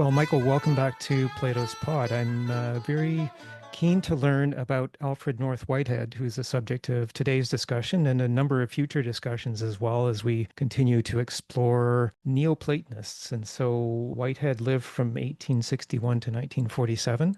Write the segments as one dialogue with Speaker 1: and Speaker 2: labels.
Speaker 1: Well, Michael, welcome back to Plato's Pod. I'm very keen to learn about Alfred North Whitehead, who is the subject of today's discussion and a number of future discussions as well as we continue to explore Neoplatonists. And so Whitehead lived from 1861 to 1947,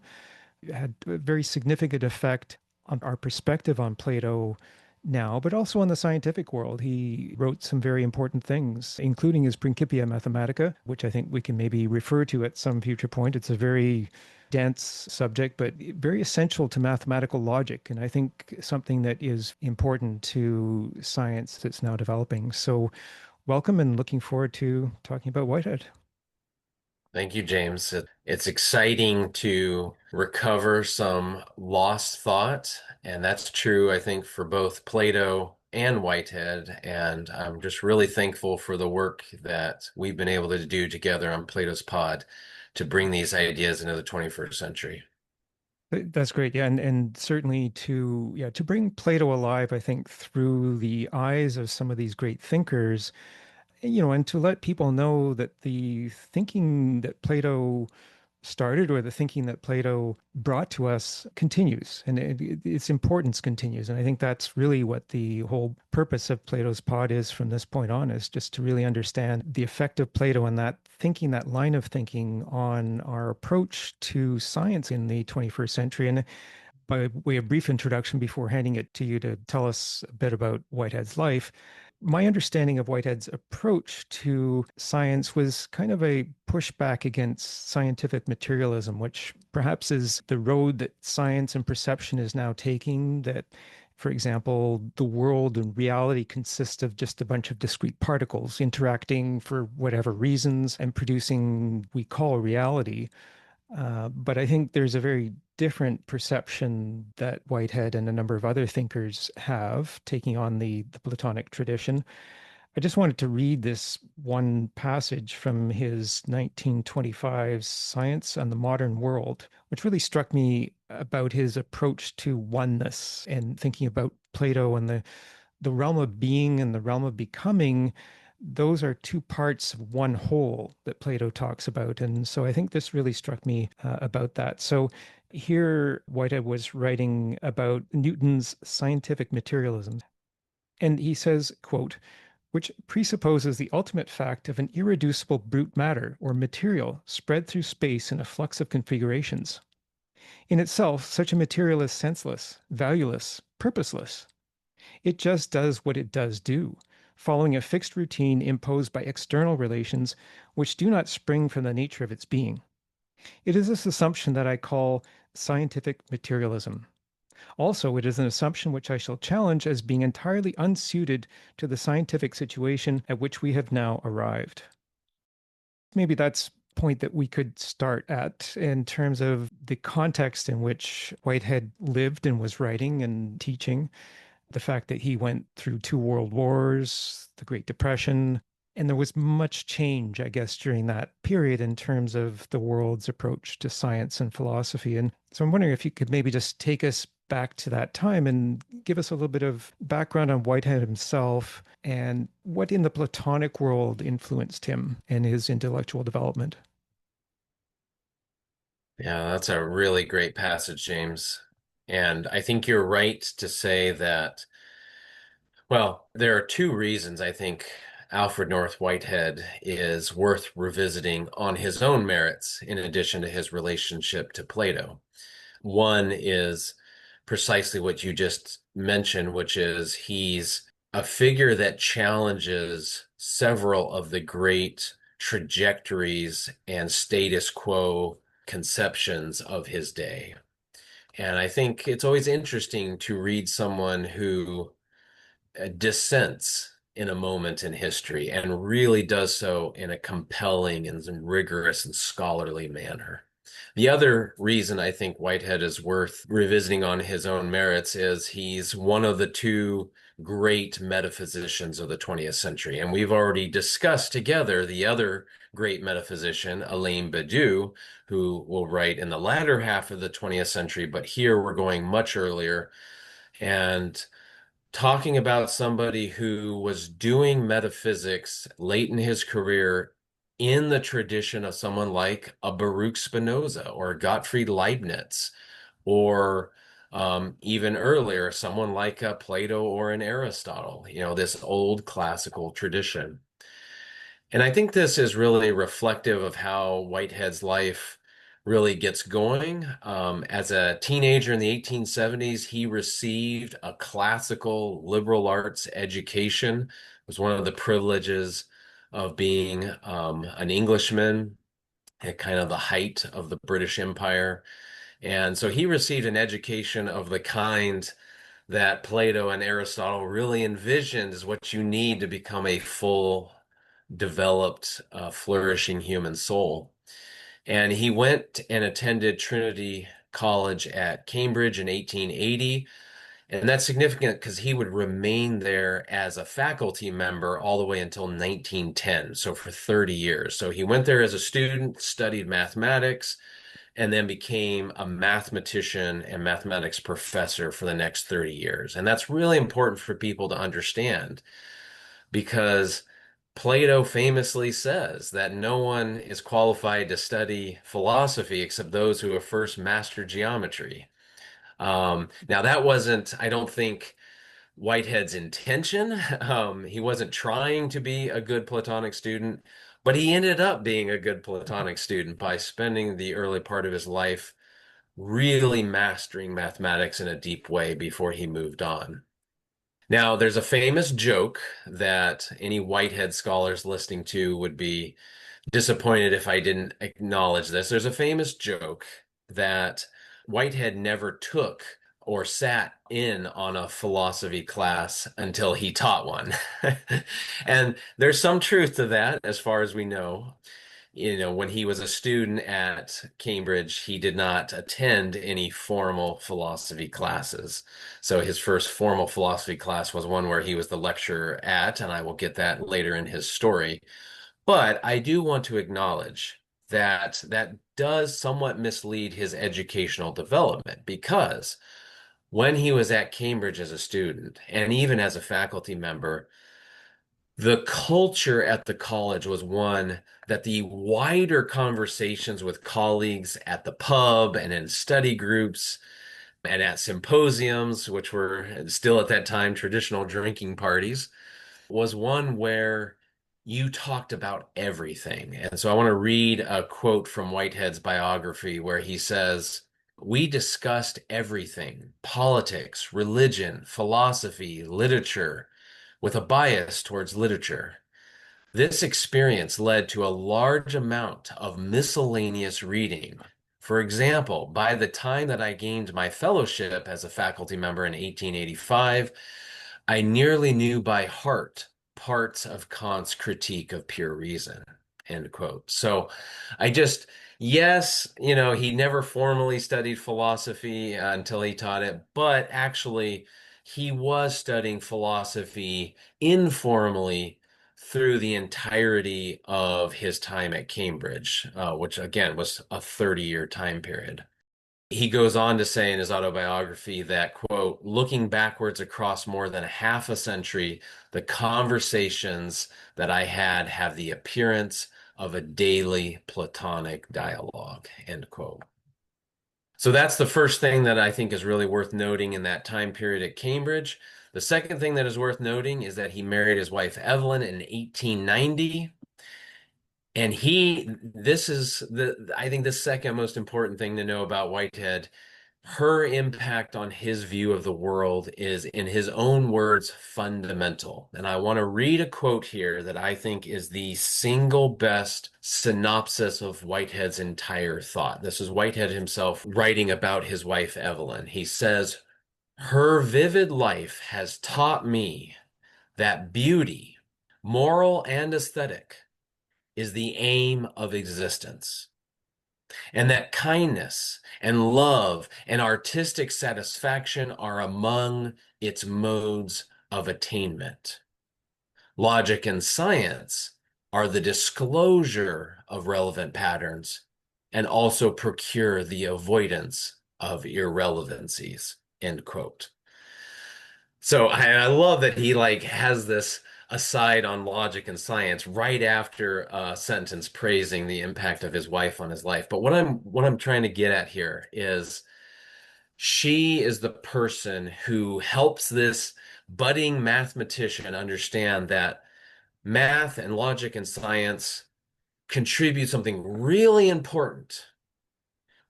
Speaker 1: had a very significant effect on our perspective on Plato now, but also in the scientific world. He wrote some very important things, including his Principia Mathematica, which I think we can maybe refer to at some future point. It's a very dense subject, but very essential to mathematical logic, and I think something that is important to science that's now developing. So, welcome and looking forward to talking about Whitehead.
Speaker 2: Thank you, James. It's exciting to recover some lost thought, and that's true, I think, for both Plato and Whitehead. And I'm just really thankful for the work that we've been able to do together on Plato's Pod to bring these ideas into the 21st century.
Speaker 1: That's great. Yeah, and certainly to bring Plato alive, I think through the eyes of some of these great thinkers, and to let people know that the thinking that Plato started or the thinking that Plato brought to us continues and its importance continues. And I think that's really what the whole purpose of Plato's pod is from this point on, is just to really understand the effect of Plato and that thinking, that line of thinking on our approach to science in the 21st century. And by way of brief introduction, before handing it to you to tell us a bit about Whitehead's life, my understanding of Whitehead's approach to science was kind of a pushback against scientific materialism, which perhaps is the road that science and perception is now taking. That, for example, the world and reality consist of just a bunch of discrete particles interacting for whatever reasons and producing we call reality. But I think there's a very different perception that Whitehead and a number of other thinkers have, taking on the Platonic tradition. I just wanted to read this one passage from his 1925 Science and the Modern World, which really struck me about his approach to oneness and thinking about Plato and the realm of being and the realm of becoming. Those are two parts of one whole that Plato talks about. And so I think this really struck me about that. So here, Whitehead was writing about Newton's scientific materialism. And he says, quote, which presupposes the ultimate fact of an irreducible brute matter or material spread through space in a flux of configurations. In itself, such a material is senseless, valueless, purposeless. It just does what it does do, following a fixed routine imposed by external relations which do not spring from the nature of its being. It is this assumption that I call scientific materialism. Also, it is an assumption which I shall challenge as being entirely unsuited to the scientific situation at which we have now arrived. Maybe that's a point that we could start at in terms of the context in which Whitehead lived and was writing and teaching, the fact that he went through two world wars, the Great Depression, and there was much change, I guess, during that period in terms of the world's approach to science and philosophy. And so I'm wondering if you could maybe just take us back to that time and give us a little bit of background on Whitehead himself and what in the Platonic world influenced him and his intellectual development.
Speaker 2: Yeah, that's a really great passage, James. And I think you're right to say that, well, there are two reasons I think Alfred North Whitehead is worth revisiting on his own merits, in addition to his relationship to Plato. One is precisely what you just mentioned, which is he's a figure that challenges several of the great trajectories and status quo conceptions of his day. And I think it's always interesting to read someone who dissents in a moment in history and really does so in a compelling and rigorous and scholarly manner. The other reason I think Whitehead is worth revisiting on his own merits is he's one of the two great metaphysicians of the 20th century. And we've already discussed together the other great metaphysician, Alain Badiou, who will write in the latter half of the 20th century, but here we're going much earlier. And talking about somebody who was doing metaphysics late in his career in the tradition of someone like a Baruch Spinoza or Gottfried Leibniz, or even earlier, someone like Plato or an Aristotle, this old classical tradition. And I think this is really reflective of how Whitehead's life really gets going. As a teenager in the 1870s, he received a classical liberal arts education. It was one of the privileges of being an Englishman at kind of the height of the British Empire. And so he received an education of the kind that Plato and Aristotle really envisioned as what you need to become a full, developed, flourishing human soul. And he went and attended Trinity College at Cambridge in 1880. And that's significant because he would remain there as a faculty member all the way until 1910, so for 30 years. So he went there as a student, studied mathematics, and then became a mathematician and mathematics professor for the next 30 years. And that's really important for people to understand because Plato famously says that no one is qualified to study philosophy except those who have first mastered geometry. Now, that wasn't, I don't think, Whitehead's intention. He wasn't trying to be a good Platonic student, but he ended up being a good Platonic student by spending the early part of his life really mastering mathematics in a deep way before he moved on. Now, there's a famous joke that any Whitehead scholars listening to would be disappointed if I didn't acknowledge this. There's a famous joke that Whitehead never took or sat in on a philosophy class until he taught one. And there's some truth to that, as far as we know. When he was a student at Cambridge, he did not attend any formal philosophy classes. So his first formal philosophy class was one where he was the lecturer at, and I will get that later in his story. But I do want to acknowledge that that does somewhat mislead his educational development because when he was at Cambridge as a student and even as a faculty member, the culture at the college was one that the wider conversations with colleagues at the pub and in study groups and at symposiums, which were still at that time traditional drinking parties, was one where you talked about everything. And so I want to read a quote from Whitehead's biography where he says, "We discussed everything, politics, religion, philosophy, literature, with a bias towards literature. This experience led to a large amount of miscellaneous reading. For example, by the time that I gained my fellowship as a faculty member in 1885, I nearly knew by heart parts of Kant's Critique of Pure Reason." End quote. So I just, yes, he never formally studied philosophy until he taught it, but actually he was studying philosophy informally through the entirety of his time at Cambridge, which again was a 30-year time period. He goes on to say in his autobiography that, quote, "Looking backwards across more than half a century, the conversations that I had have the appearance of a daily Platonic dialogue," end quote. So that's the first thing that I think is really worth noting in that time period at Cambridge. The second thing that is worth noting is that he married his wife Evelyn in 1890. And this is I think the second most important thing to know about Whitehead. Her impact on his view of the world is, in his own words, fundamental. And I want to read a quote here that I think is the single best synopsis of Whitehead's entire thought. This is Whitehead himself writing about his wife, Evelyn. He says, "Her vivid life has taught me that beauty, moral and aesthetic, is the aim of existence, and that kindness and love and artistic satisfaction are among its modes of attainment. Logic and science are the disclosure of relevant patterns and also procure the avoidance of irrelevancies." End quote. So I love that he has this aside on logic and science right after a sentence praising the impact of his wife on his life. But what I'm trying to get at here is she is the person who helps this budding mathematician understand that math and logic and science contribute something really important,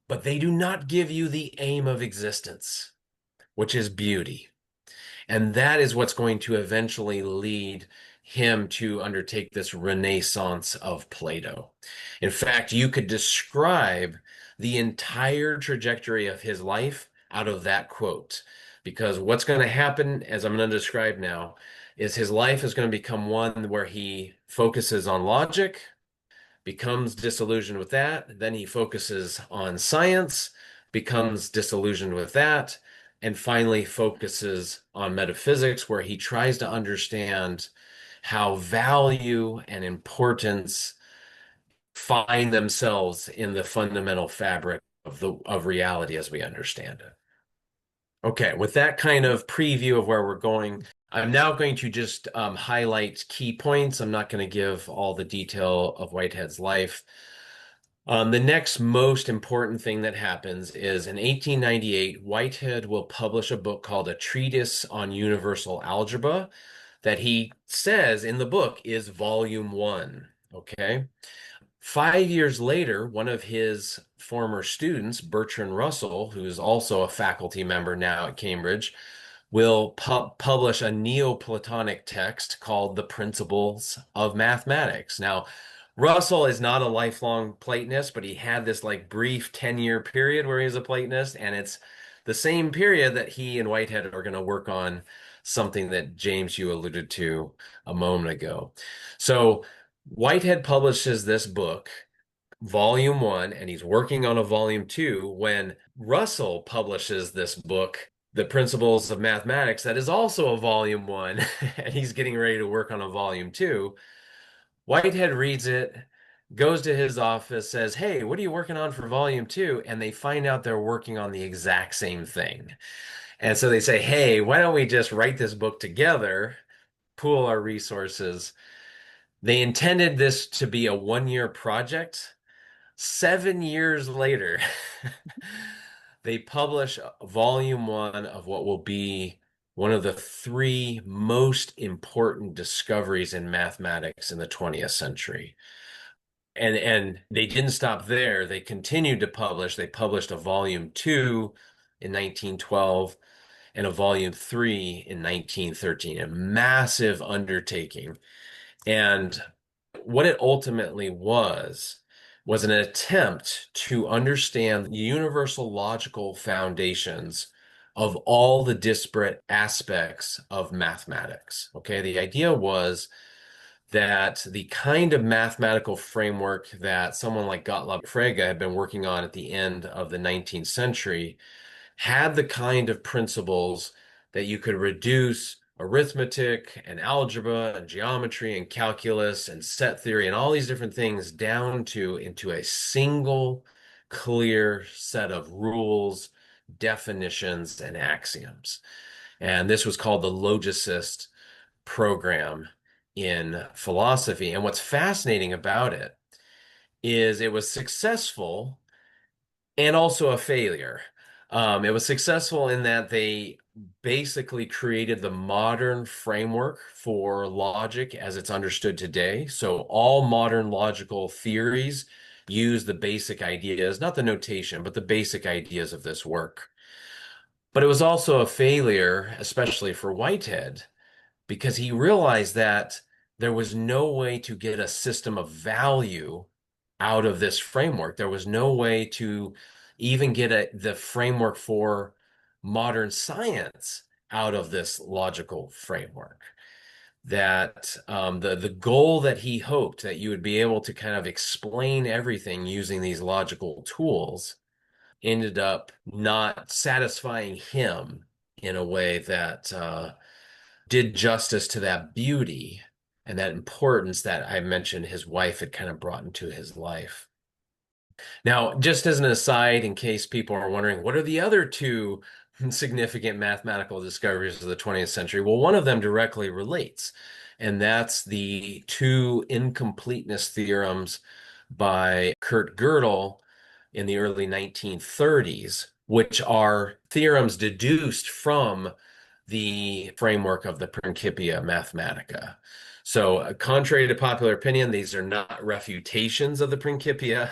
Speaker 2: but they do not give you the aim of existence, which is beauty. And that is what's going to eventually lead him to undertake this renaissance of Plato. In fact, you could describe the entire trajectory of his life out of that quote. Because what's going to happen, as I'm going to describe now, is his life is going to become one where he focuses on logic, becomes disillusioned with that. Then he focuses on science, becomes disillusioned with that, and finally focuses on metaphysics, where he tries to understand how value and importance find themselves in the fundamental fabric of reality as we understand it. Okay, with that kind of preview of where we're going, I'm now going to just highlight key points. I'm not going to give all the detail of Whitehead's life. The next most important thing that happens is in 1898, Whitehead will publish a book called A Treatise on Universal Algebra that he says in the book is volume one. Okay. 5 years later, one of his former students, Bertrand Russell, who's also a faculty member now at Cambridge, will publish a Neoplatonic text called The Principles of Mathematics. Now, Russell is not a lifelong Platonist, but he had this like brief 10-year period where he was a Platonist, and it's the same period that he and Whitehead are going to work on something that James, you alluded to a moment ago. So Whitehead publishes this book, volume one, and he's working on a volume two when Russell publishes this book, The Principles of Mathematics, that is also a volume one, and he's getting ready to work on a volume two. Whitehead reads it, goes to his office, says, "Hey, what are you working on for volume two?" And they find out they're working on the exact same thing. And so they say, "Hey, why don't we just write this book together, pool our resources?" They intended this to be a 1 year project. 7 years later, they publish volume one of what will be one of the three most important discoveries in mathematics in the 20th century. And they didn't stop there. They continued to publish. They published a volume two in 1912 and a volume three in 1913, a massive undertaking. And what it ultimately was an attempt to understand the universal logical foundations of all the disparate aspects of mathematics. Okay, the idea was that the kind of mathematical framework that someone like Gottlob Frege had been working on at the end of the 19th century had the kind of principles that you could reduce arithmetic and algebra and geometry and calculus and set theory and all these different things down to into a single clear set of rules, definitions, and axioms. And this was called the logicist program in philosophy. And what's fascinating about it is it was successful and also a failure. It was successful in that they basically created the modern framework for logic as it's understood today. So all modern logical theories use the basic ideas, not the notation, but the basic ideas of this work. But it was also a failure, especially for Whitehead, because he realized that there was no way to get a system of value out of this framework. There was no way to even get the framework for modern science out of this logical framework. That the goal that he hoped that you would be able to kind of explain everything using these logical tools ended up not satisfying him in a way that did justice to that beauty and that importance that I mentioned his wife had kind of brought into his life. Now, just as an aside, in case people are wondering, what are the other two significant mathematical discoveries of the 20th century? Well, one of them directly relates, and that's the two incompleteness theorems by Kurt Gödel in the early 1930s, which are theorems deduced from the framework of the Principia Mathematica. So, contrary to popular opinion, these are not refutations of the Principia.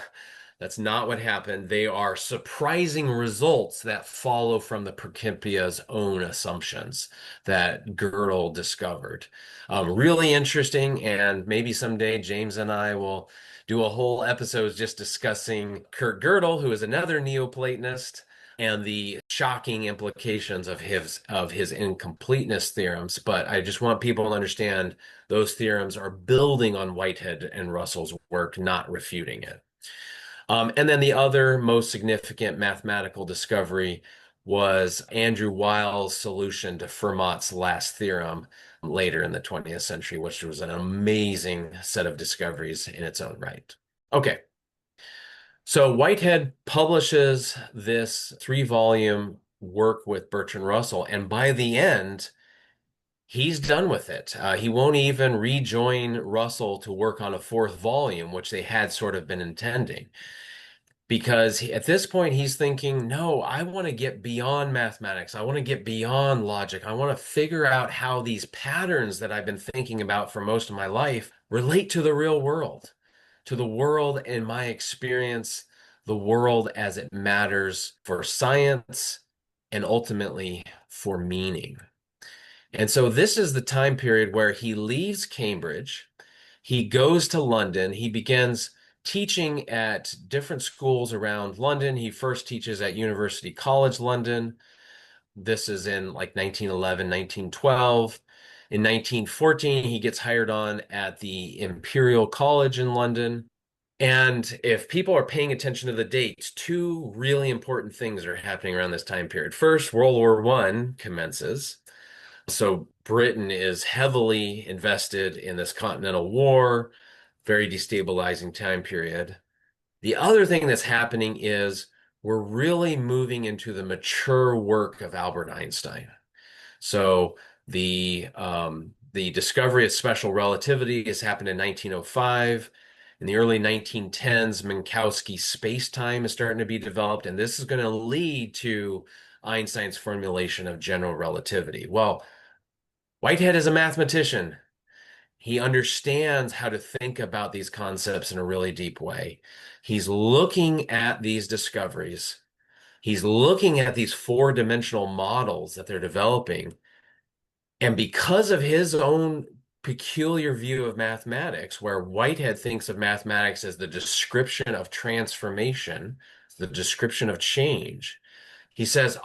Speaker 2: That's not what happened. They are surprising results that follow from the Principia's own assumptions that Gödel discovered. Really interesting, and maybe someday James and I will do a whole episode just discussing Kurt Gödel, who is another Neoplatonist, and the shocking implications of his incompleteness theorems. But I just want people to understand those theorems are building on Whitehead and Russell's work, not refuting it. And then the other most significant mathematical discovery was Andrew Wiles' solution to Fermat's last theorem later in the 20th century, which was an amazing set of discoveries in its own right. Okay, so Whitehead publishes this 3-volume work with Bertrand Russell, and by the end, he's done with it. He won't even rejoin Russell to work on a fourth volume, which they had sort of been intending. Because at this point, he's thinking, no, I want to get beyond mathematics. I want to get beyond logic. I want to figure out how these patterns that I've been thinking about for most of my life relate to the real world, to the world in my experience, the world as it matters for science and ultimately for meaning. And so this is the time period where he leaves Cambridge, he goes to London, he begins teaching at different schools around London. He first teaches at University College London. This is in like 1911, 1912. In 1914, he gets hired on at the Imperial College in London. And if people are paying attention to the dates, two really important things are happening around this time period. First, World War I commences. So Britain is heavily invested in this Continental War, very destabilizing time period. The other thing that's happening is we're really moving into the mature work of Albert Einstein. So the discovery of special relativity has happened in 1905. In the early 1910s, Minkowski space-time is starting to be developed, and this is going to lead to Einstein's formulation of general relativity. Well, Whitehead is a mathematician. He understands how to think about these concepts in a really deep way. He's looking at these discoveries. He's looking at these four-dimensional models that they're developing. And because of his own peculiar view of mathematics, where Whitehead thinks of mathematics as the description of transformation, the description of change, he says,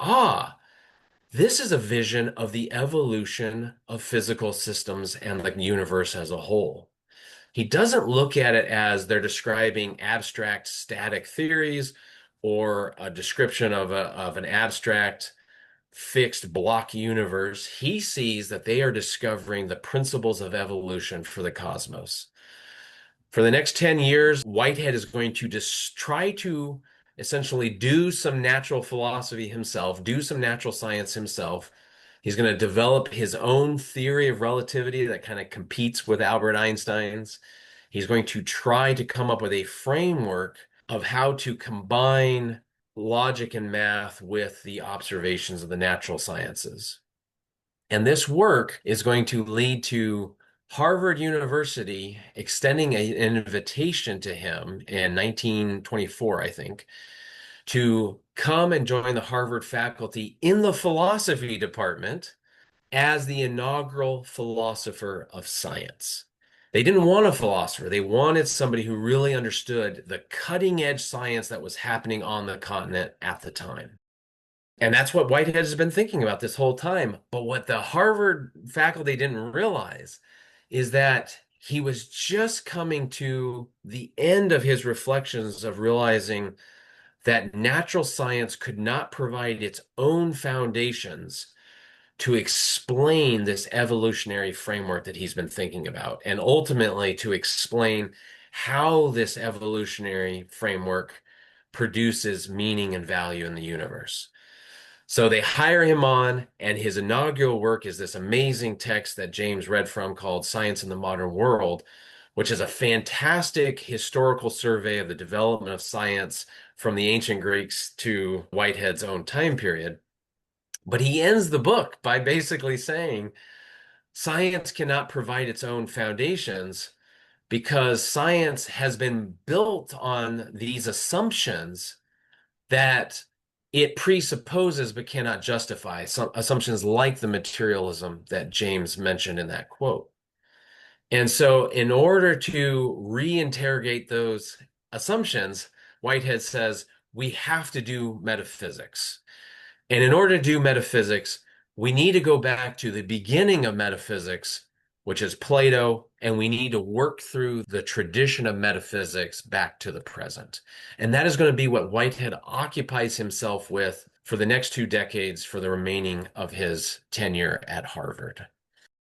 Speaker 2: this is a vision of the evolution of physical systems and the universe as a whole. He doesn't look at it as they're describing abstract static theories or a description of an abstract fixed block universe. He sees that they are discovering the principles of evolution for the cosmos. For the next 10 years, Whitehead is going to just try to essentially do some natural philosophy himself, do some natural science himself. He's going to develop his own theory of relativity that kind of competes with Albert Einstein's. He's going to try to come up with a framework of how to combine logic and math with the observations of the natural sciences. And this work is going to lead to Harvard University extending an invitation to him in 1924, I think, to come and join the Harvard faculty in the philosophy department as the inaugural philosopher of science. They didn't want a philosopher. They wanted somebody who really understood the cutting edge science that was happening on the continent at the time. And that's what Whitehead has been thinking about this whole time. But what the Harvard faculty didn't realize is that he was just coming to the end of his reflections of realizing that natural science could not provide its own foundations to explain this evolutionary framework that he's been thinking about, and ultimately to explain how this evolutionary framework produces meaning and value in the universe. So they hire him on, and his inaugural work is this amazing text that James read from called Science in the Modern World, which is a fantastic historical survey of the development of science from the ancient Greeks to Whitehead's own time period. But he ends the book by basically saying science cannot provide its own foundations because science has been built on these assumptions that it presupposes but cannot justify. Some assumptions like the materialism that James mentioned in that quote. And so, in order to reinterrogate those assumptions, Whitehead says we have to do metaphysics. And in order to do metaphysics, we need to go back to the beginning of metaphysics, which is Plato, and we need to work through the tradition of metaphysics back to the present. And that is going to be what Whitehead occupies himself with for the next 2 decades for the remaining of his tenure at Harvard.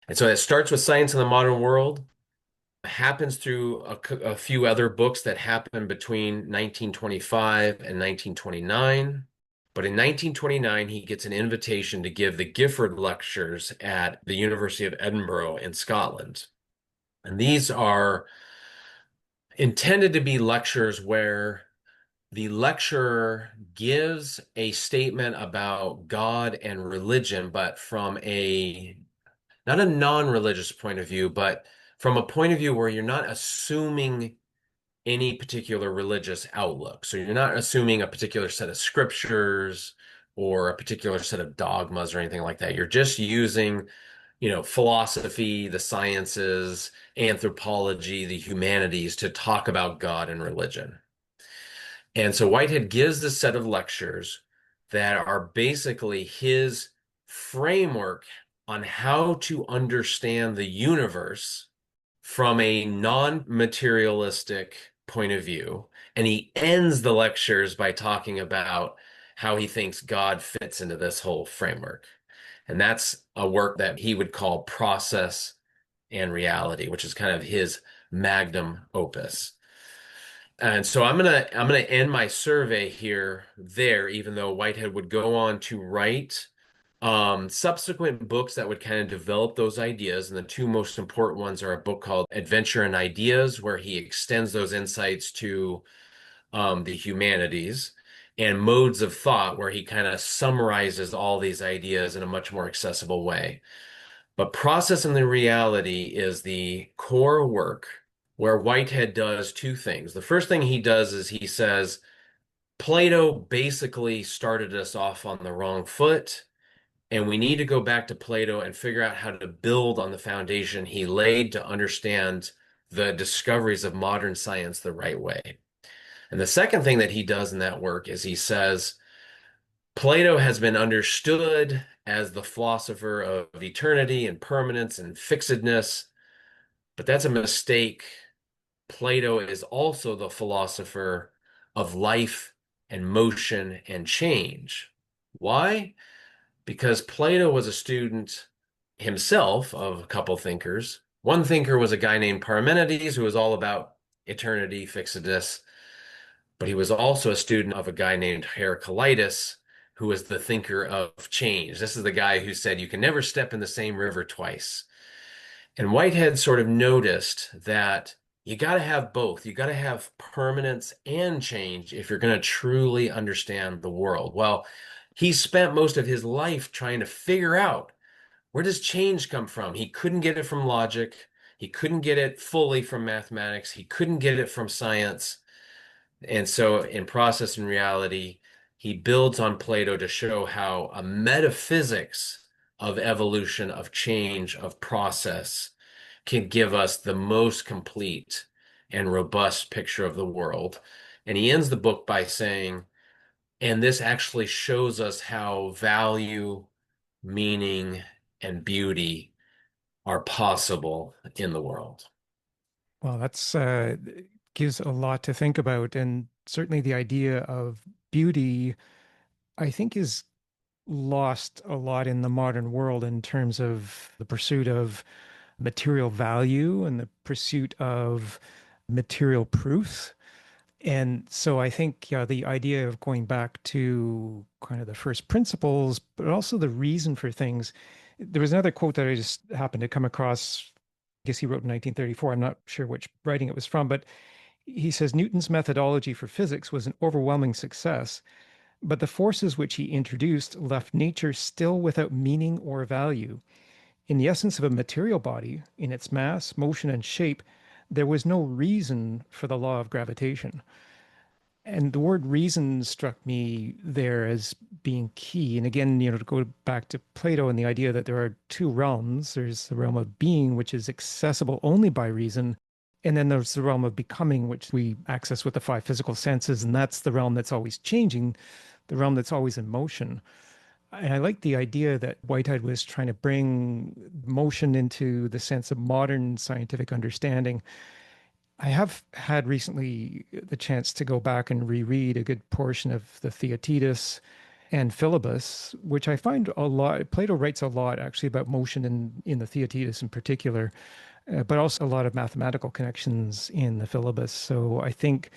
Speaker 2: And so it starts with Science in the Modern World, happens through a few other books that happened between 1925 and 1929. But in 1929, he gets an invitation to give the Gifford Lectures at the University of Edinburgh in Scotland. And these are intended to be lectures where the lecturer gives a statement about God and religion, but from a not a non-religious point of view, but from a point of view where you're not assuming any particular religious outlook. So you're not assuming a particular set of scriptures or a particular set of dogmas or anything like that. You're just using, philosophy, the sciences, anthropology, the humanities to talk about God and religion. And so Whitehead gives this set of lectures that are basically his framework on how to understand the universe from a non-materialistic point of view. And he ends the lectures by talking about how he thinks God fits into this whole framework. And that's a work that he would call Process and Reality, which is kind of his magnum opus. And so I'm gonna end my survey here there, even though Whitehead would go on to write subsequent books that would kind of develop those ideas. And the two most important ones are a book called Adventure and Ideas, where he extends those insights to the humanities, and Modes of Thought, where he kind of summarizes all these ideas in a much more accessible way. But Process and the Reality is the core work where Whitehead does two things. The first thing he does is he says, Plato basically started us off on the wrong foot. And we need to go back to Plato and figure out how to build on the foundation he laid to understand the discoveries of modern science the right way. And the second thing that he does in that work is he says, Plato has been understood as the philosopher of eternity and permanence and fixedness, but that's a mistake. Plato is also the philosopher of life and motion and change. Why? Because Plato was a student himself of a couple thinkers. One thinker was a guy named Parmenides, who was all about eternity, fixedness, but he was also a student of a guy named Heraclitus, who was the thinker of change. This is the guy who said you can never step in the same river twice. And Whitehead sort of noticed that you got to have both. You got to have permanence and change if you're going to truly understand the world. Well, he spent most of his life trying to figure out, where does change come from? He couldn't get it from logic. He couldn't get it fully from mathematics. He couldn't get it from science. And so in Process and Reality, he builds on Plato to show how a metaphysics of evolution, of change, of process can give us the most complete and robust picture of the world. And he ends the book by saying, and this actually shows us how value, meaning, and beauty are possible in the world.
Speaker 1: Well, that's gives a lot to think about, and certainly the idea of beauty, I think, is lost a lot in the modern world in terms of the pursuit of material value and the pursuit of material proofs. And so I think, yeah, the idea of going back to kind of the first principles, but also the reason for things. There was another quote that I just happened to come across. I guess he wrote in 1934. I'm not sure which writing it was from, but he says Newton's methodology for physics was an overwhelming success, but the forces which he introduced left nature still without meaning or value. In the essence of a material body, in its mass, motion, and shape, there was no reason for the law of gravitation. And the word reason struck me there as being key. And again, to go back to Plato and the idea that there are two realms. There's the realm of being, which is accessible only by reason. And then there's the realm of becoming, which we access with the five physical senses. And that's the realm that's always changing, the realm that's always in motion. And I like the idea that Whitehead was trying to bring motion into the sense of modern scientific understanding. I have had recently the chance to go back and reread a good portion of the Theaetetus and Philebus, which I find a lot. Plato writes a lot actually about motion in the Theaetetus in particular, but also a lot of mathematical connections in the Philebus. So I think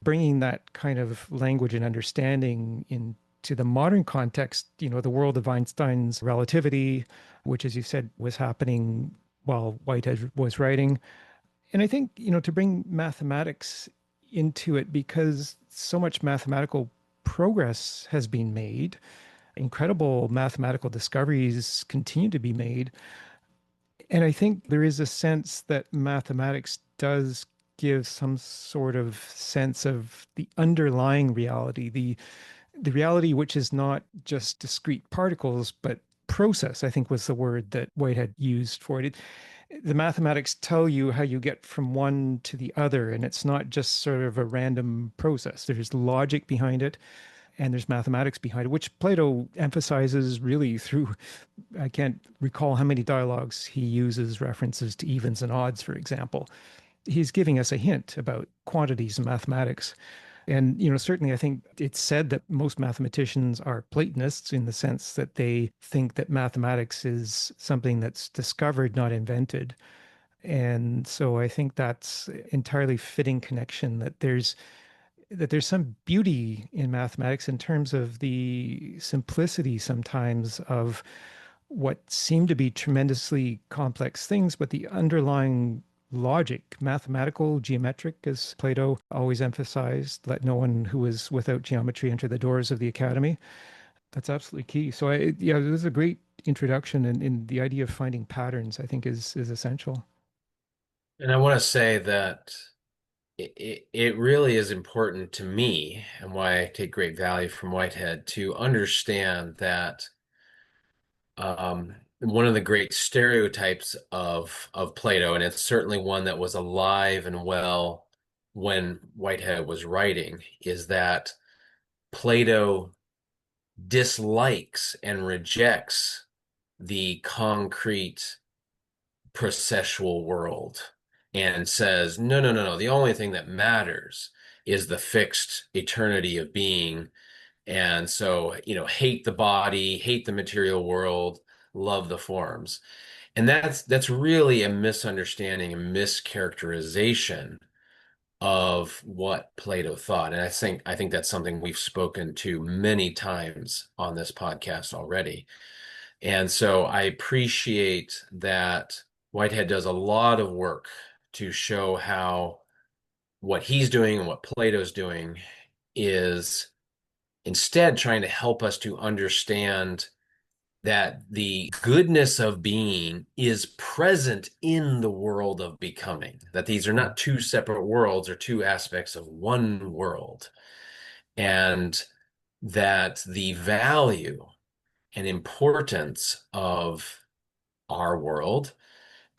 Speaker 1: bringing that kind of language and understanding into the modern context, the world of Einstein's relativity, which, as you said, was happening while Whitehead was writing, and I think, to bring mathematics into it because so much mathematical progress has been made, incredible mathematical discoveries continue to be made. And I think there is a sense that mathematics does give some sort of sense of the underlying reality, the reality which is not just discrete particles, but process, I think was the word that Whitehead used for it. The mathematics tell you how you get from one to the other, and it's not just sort of a random process. There's logic behind it, and there's mathematics behind it, which Plato emphasizes really through. I can't recall how many dialogues he uses references to evens and odds, for example. He's giving us a hint about quantities and mathematics. And, certainly I think it's said that most mathematicians are Platonists in the sense that they think that mathematics is something that's discovered, not invented. And so I think that's entirely fitting connection that there's some beauty in mathematics in terms of the simplicity sometimes of what seem to be tremendously complex things, but the underlying logic, mathematical, geometric, as Plato always emphasized, let no one who is without geometry enter the doors of the academy. That's absolutely key. So yeah, this is a great introduction, and in the idea of finding patterns, I think is essential.
Speaker 2: And I want to say that it really is important to me and why I take great value from Whitehead to understand that one of the great stereotypes of Plato, and it's certainly one that was alive and well when Whitehead was writing, is that Plato dislikes and rejects the concrete processual world and says, no, no, no, no. The only thing that matters is the fixed eternity of being. And so, hate the body, hate the material world, love the forms. And that's really a misunderstanding, a mischaracterization of what Plato thought. And I think that's something we've spoken to many times on this podcast already. And so I appreciate that Whitehead does a lot of work to show how what he's doing and what Plato's doing is instead trying to help us to understand that the goodness of being is present in the world of becoming, that these are not two separate worlds or two aspects of one world, and that the value and importance of our world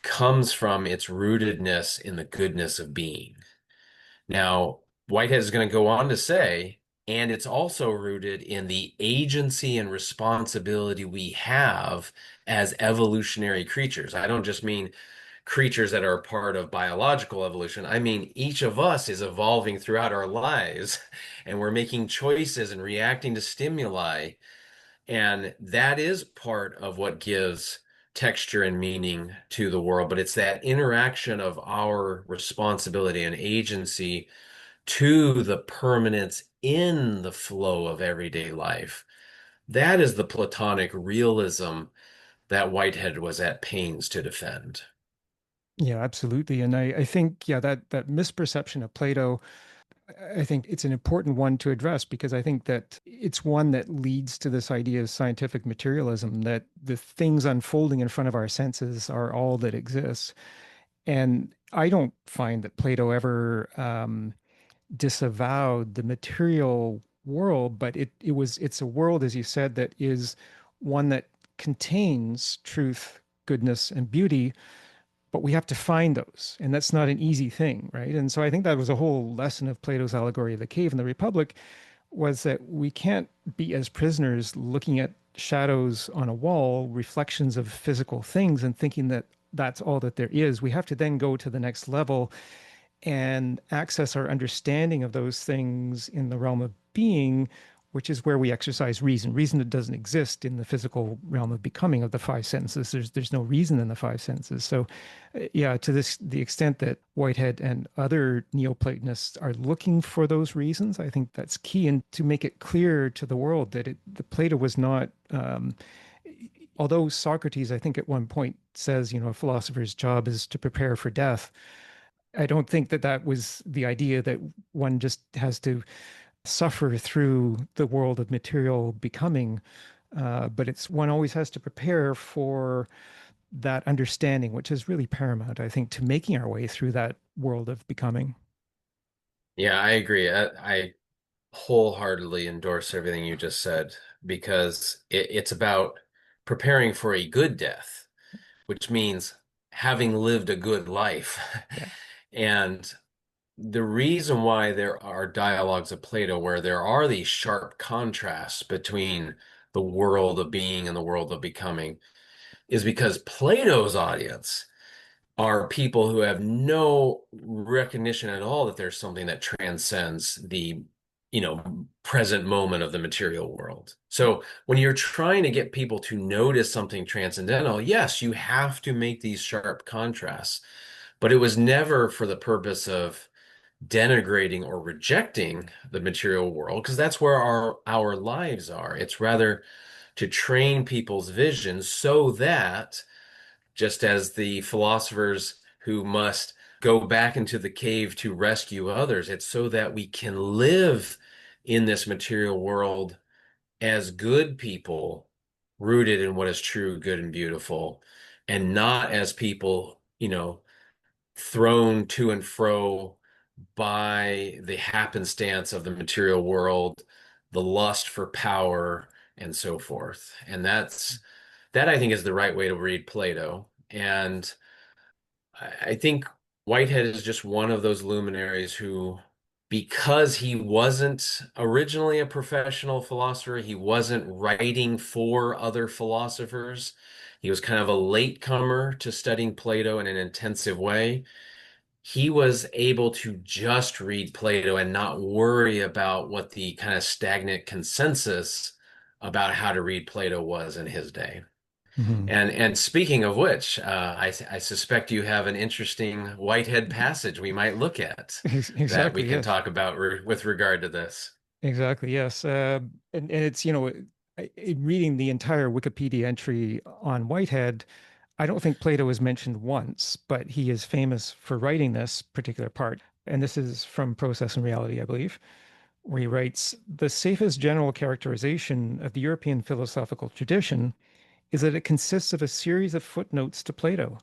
Speaker 2: comes from its rootedness in the goodness of being. Now, Whitehead is going to go on to say, and it's also rooted in the agency and responsibility we have as evolutionary creatures. I don't just mean creatures that are part of biological evolution. I mean, each of us is evolving throughout our lives, and we're making choices and reacting to stimuli, and that is part of what gives texture and meaning to the world. But it's that interaction of our responsibility and agency to the permanence in the flow of everyday life. That is the Platonic realism that Whitehead was at pains to defend.
Speaker 1: Yeah, absolutely. And I think, yeah, that misperception of Plato, I think it's an important one to address because I think that it's one that leads to this idea of scientific materialism, that the things unfolding in front of our senses are all that exists. And I don't find that Plato ever disavowed the material world, but it's a world, as you said, that is one that contains truth, goodness, and beauty, but we have to find those. And that's not an easy thing, right? And so I think that was a whole lesson of Plato's allegory of the cave in the Republic, was that we can't be as prisoners looking at shadows on a wall, reflections of physical things, and thinking that that's all that there is. We have to then go to the next level and access our understanding of those things in the realm of being, which is where we exercise reason. Reason that doesn't exist in the physical realm of becoming of the five senses. There's no reason in the five senses. So, yeah, to the extent that Whitehead and other Neoplatonists are looking for those reasons, I think that's key. And to make it clear to the world that the Plato was not. Although Socrates, I think at one point says, a philosopher's job is to prepare for death. I don't think that that was the idea that one just has to suffer through the world of material becoming, but it's one always has to prepare for that understanding, which is really paramount, I think, to making our way through that world of becoming.
Speaker 2: Yeah, I agree. I wholeheartedly endorse everything you just said because it's about preparing for a good death, which means having lived a good life.
Speaker 1: Yeah.
Speaker 2: And the reason why there are dialogues of Plato where there are these sharp contrasts between the world of being and the world of becoming is because Plato's audience are people who have no recognition at all that there's something that transcends the, present moment of the material world. So when you're trying to get people to notice something transcendental, yes, you have to make these sharp contrasts, but it was never for the purpose of denigrating or rejecting the material world, because that's where our lives are. It's rather to train people's vision so that just as the philosophers who must go back into the cave to rescue others, it's so that we can live in this material world as good people, rooted in what is true, good, and beautiful, and not as people, thrown to and fro by the happenstance of the material world, the lust for power, and so forth. And that I think is the right way to read Plato. And I think Whitehead is just one of those luminaries who, because he wasn't originally a professional philosopher, he wasn't writing for other philosophers. He was kind of a latecomer to studying Plato in an intensive way. He was able to just read Plato and not worry about what the kind of stagnant consensus about how to read Plato was in his day.
Speaker 1: Mhm.
Speaker 2: And speaking of which, I suspect you have an interesting Whitehead passage we might look at that we
Speaker 1: Exactly,
Speaker 2: can
Speaker 1: yes.
Speaker 2: talk about with regard to this.
Speaker 1: Exactly, yes. And it's, in reading the entire Wikipedia entry on Whitehead, I don't think Plato is mentioned once, but he is famous for writing this particular part. And this is from Process and Reality, I believe, where he writes, the safest general characterization of the European philosophical tradition is that it consists of a series of footnotes to Plato.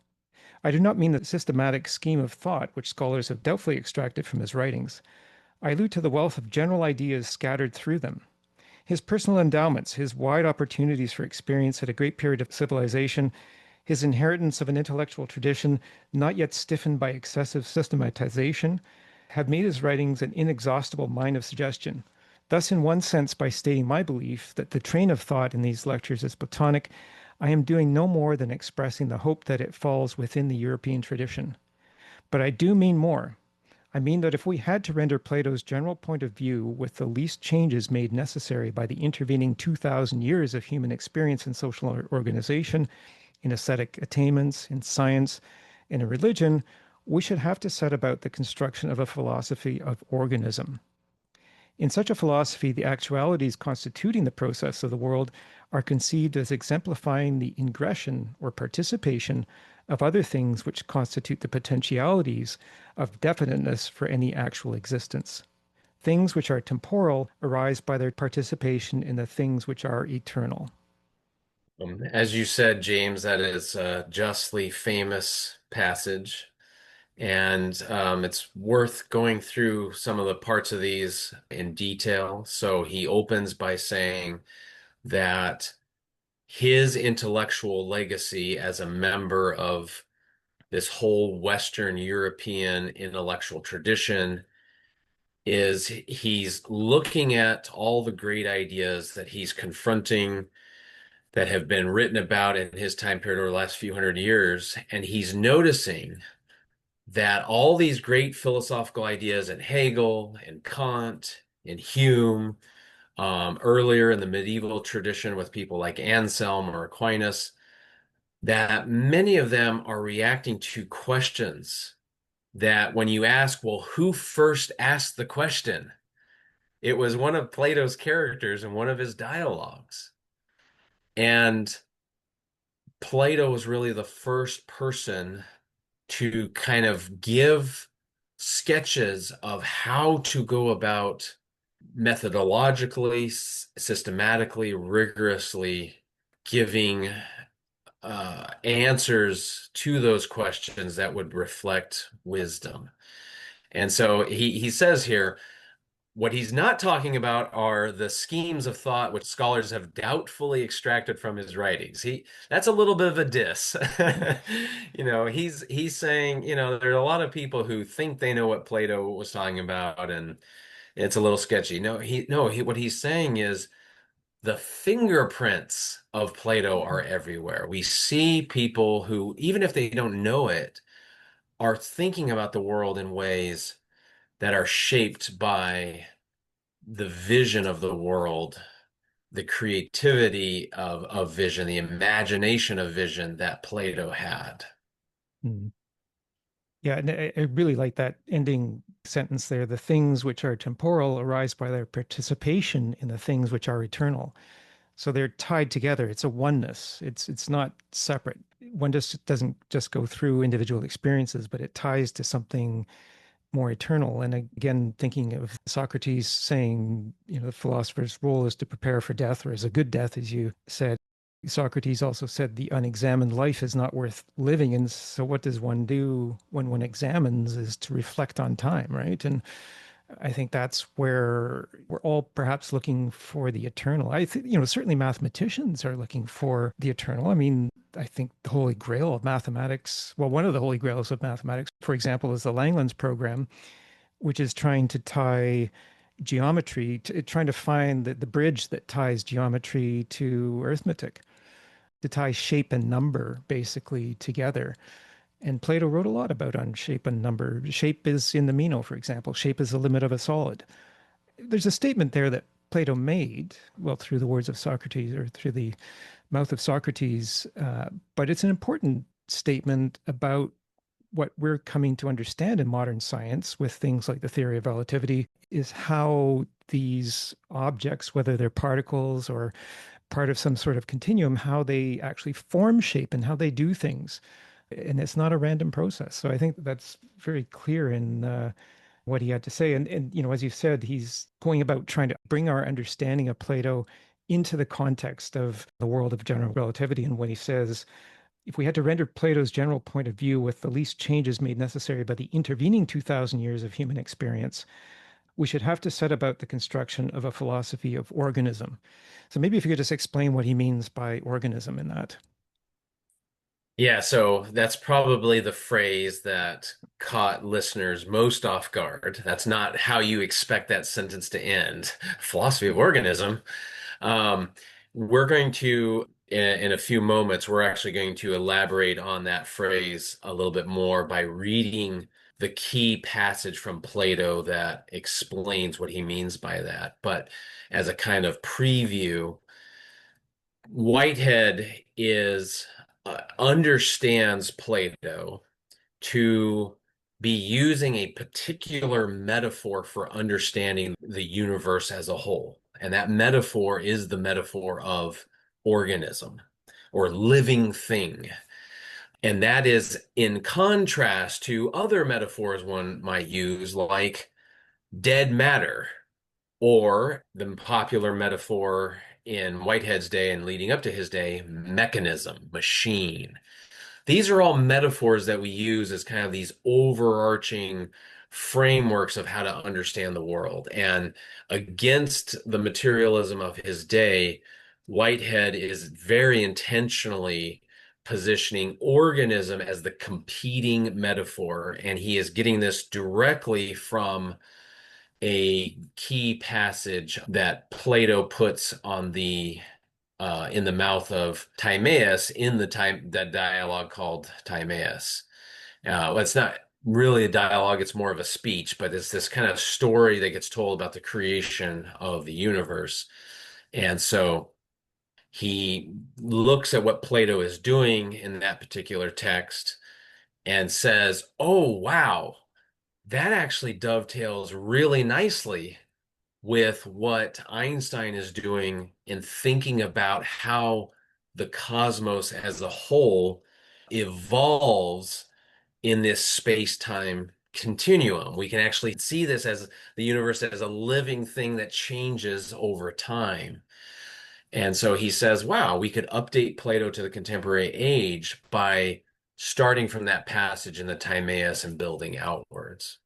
Speaker 1: I do not mean the systematic scheme of thought which scholars have doubtfully extracted from his writings. I allude to the wealth of general ideas scattered through them. His personal endowments, his wide opportunities for experience at a great period of civilization, his inheritance of an intellectual tradition not yet stiffened by excessive systematization, have made his writings an inexhaustible mine of suggestion. Thus, in one sense, by stating my belief that the train of thought in these lectures is Platonic, I am doing no more than expressing the hope that it falls within the European tradition. But I do mean more. I mean that if we had to render Plato's general point of view with the least changes made necessary by the intervening 2,000 years of human experience in social organization, in aesthetic attainments, in science, and in religion, we should have to set about the construction of a philosophy of organism. In such a philosophy, the actualities constituting the process of the world are conceived as exemplifying the ingression or participation of other things which constitute the potentialities of definiteness for any actual existence. Things which are temporal arise by their participation in the things which are eternal.
Speaker 2: As you said, James, that is a justly famous passage. And it's worth going through some of the parts of these in detail. So he opens by saying that his intellectual legacy as a member of this whole Western European intellectual tradition is he's looking at all the great ideas that he's confronting that have been written about in his time period over the last few hundred years, and he's noticing that all these great philosophical ideas in Hegel and Kant and Hume, earlier in the medieval tradition with people like Anselm or Aquinas, that many of them are reacting to questions that when you ask, well, who first asked the question? It was one of Plato's characters in one of his dialogues. And Plato was really the first person to kind of give sketches of how to go about methodologically, systematically, rigorously giving answers to those questions that would reflect wisdom. And so he says here, what he's not talking about are the schemes of thought which scholars have doubtfully extracted from his writings. That's a little bit of a diss. He's saying, there are a lot of people who think they know what Plato was talking about, and it's a little sketchy. What he's saying is the fingerprints of Plato are everywhere. We see people who, even if they don't know it, are thinking about the world in ways that are shaped by the vision of the world, the creativity of vision, the imagination of vision that Plato had.
Speaker 1: Mm. Yeah, and I really like that ending sentence there. The things which are temporal arise by their participation in the things which are eternal. So they're tied together. It's a oneness. It's not separate. One just doesn't just go through individual experiences, but it ties to something more eternal. And again, thinking of Socrates saying, the philosopher's role is to prepare for death, or as a good death, as you said. Socrates also said the unexamined life is not worth living. And so what does one do when one examines is to reflect on time, right? And I think that's where we're all perhaps looking for the eternal. I think, certainly mathematicians are looking for the eternal. I mean, I think the holy grail of mathematics, well, one of the holy grails of mathematics, for example, is the Langlands program, which is trying to tie geometry, trying to find the bridge that ties geometry to arithmetic, to tie shape and number basically together. And Plato wrote a lot about on shape and number. Shape is in the Meno, for example. Shape is the limit of a solid. There's a statement there that Plato made, well, through the words of Socrates or through the mouth of Socrates, but it's an important statement about what we're coming to understand in modern science with things like the theory of relativity is how these objects, whether they're particles or part of some sort of continuum, how they actually form shape and how they do things. And it's not a random process. So I think that's very clear in what he had to say. And as you said, he's going about trying to bring our understanding of Plato into the context of the world of general relativity. And when he says, if we had to render Plato's general point of view with the least changes made necessary by the intervening 2,000 years of human experience, we should have to set about the construction of a philosophy of organism. So maybe if you could just explain what he means by organism in that.
Speaker 2: Yeah, so that's probably the phrase that caught listeners most off guard. That's not how you expect that sentence to end. Philosophy of organism. Um, we're going to, in a few moments, we're actually going to elaborate on that phrase a little bit more by reading the key passage from Plato that explains what he means by that. But as a kind of preview, Whitehead understands Plato to be using a particular metaphor for understanding the universe as a whole. And that metaphor is the metaphor of organism or living thing. And that is in contrast to other metaphors one might use, like dead matter, or the popular metaphor in Whitehead's day and leading up to his day, mechanism, machine. These are all metaphors that we use as kind of these overarching frameworks of how to understand the world. And against the materialism of his day, Whitehead is very intentionally positioning organism as the competing metaphor. And he is getting this directly from a key passage that Plato puts on the in the mouth of Timaeus in that dialogue called Timaeus. Well, it's not really a dialogue, it's more of a speech, but it's this kind of story that gets told about the creation of the universe. And so he looks at what Plato is doing in that particular text and says, "Oh, wow, that actually dovetails really nicely with what Einstein is doing in thinking about how the cosmos as a whole evolves in this space-time continuum. We can actually see this as the universe as a living thing that changes over time." And so he says, wow, we could update Plato to the contemporary age by starting from that passage in the Timaeus and building outwards.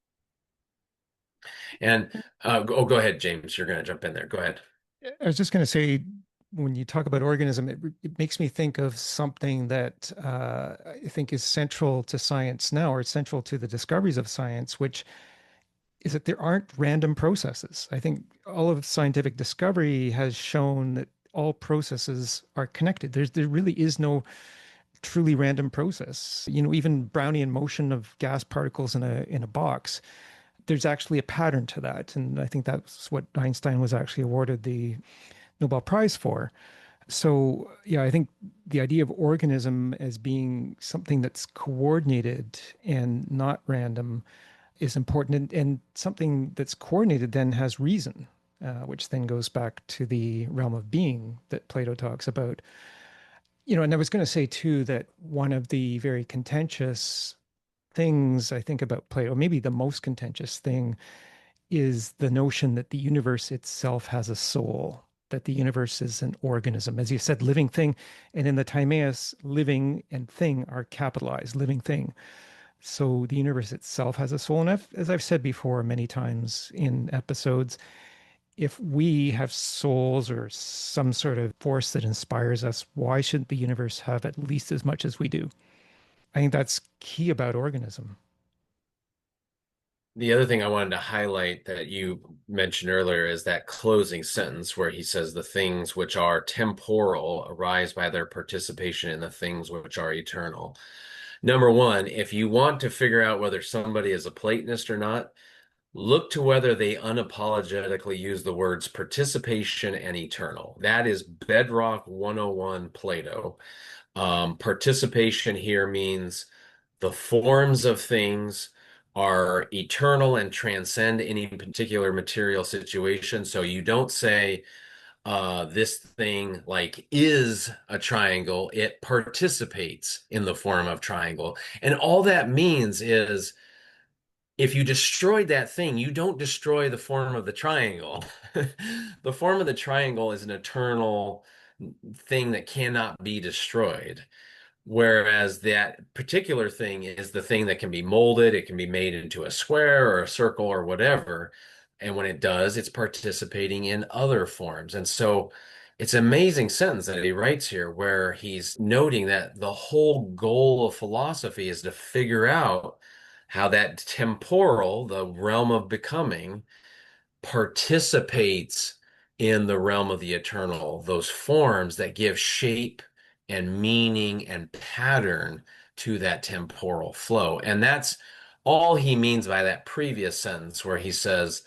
Speaker 2: And go ahead, James. You're going to jump in there. Go ahead.
Speaker 1: I was just going to say, when you talk about organism, it makes me think of something that I think is central to science now, or central to the discoveries of science, which is that there aren't random processes. I think all of scientific discovery has shown that all processes are connected. There really is no truly random process. You know, even Brownian motion of gas particles in a box, there's actually a pattern to that. And I think that's what Einstein was actually awarded the Nobel Prize for. So, yeah, I think the idea of organism as being something that's coordinated and not random is important. And something that's coordinated then has reason, which then goes back to the realm of being that Plato talks about. You know, and I was going to say too that one of the very contentious things I think about Plato, maybe the most contentious thing, is the notion that the universe itself has a soul, that the universe is an organism, as you said, living thing. And in the Timaeus, living and thing are capitalized, living thing. So the universe itself has a soul. And as I've said before many times in episodes, if we have souls or some sort of force that inspires us, why shouldn't the universe have at least as much as we do? I think that's key about organism.
Speaker 2: The other thing I wanted to highlight that you mentioned earlier is that closing sentence where he says, the things which are temporal arise by their participation in the things which are eternal. Number one, if you want to figure out whether somebody is a Platonist or not, look to whether they unapologetically use the words participation and eternal. That is bedrock 101 Plato. Participation here means the forms of things are eternal and transcend any particular material situation. So you don't say, this thing like is a triangle, it participates in the form of triangle. And all that means is if you destroyed that thing, you don't destroy the form of the triangle. The form of the triangle is an eternal thing that cannot be destroyed. Whereas that particular thing is the thing that can be molded, it can be made into a square or a circle or whatever. And when it does, it's participating in other forms. And so it's an amazing sentence that he writes here, where he's noting that the whole goal of philosophy is to figure out how that temporal, the realm of becoming, participates in the realm of the eternal, those forms that give shape and meaning and pattern to that temporal flow. And that's all he means by that previous sentence where he says,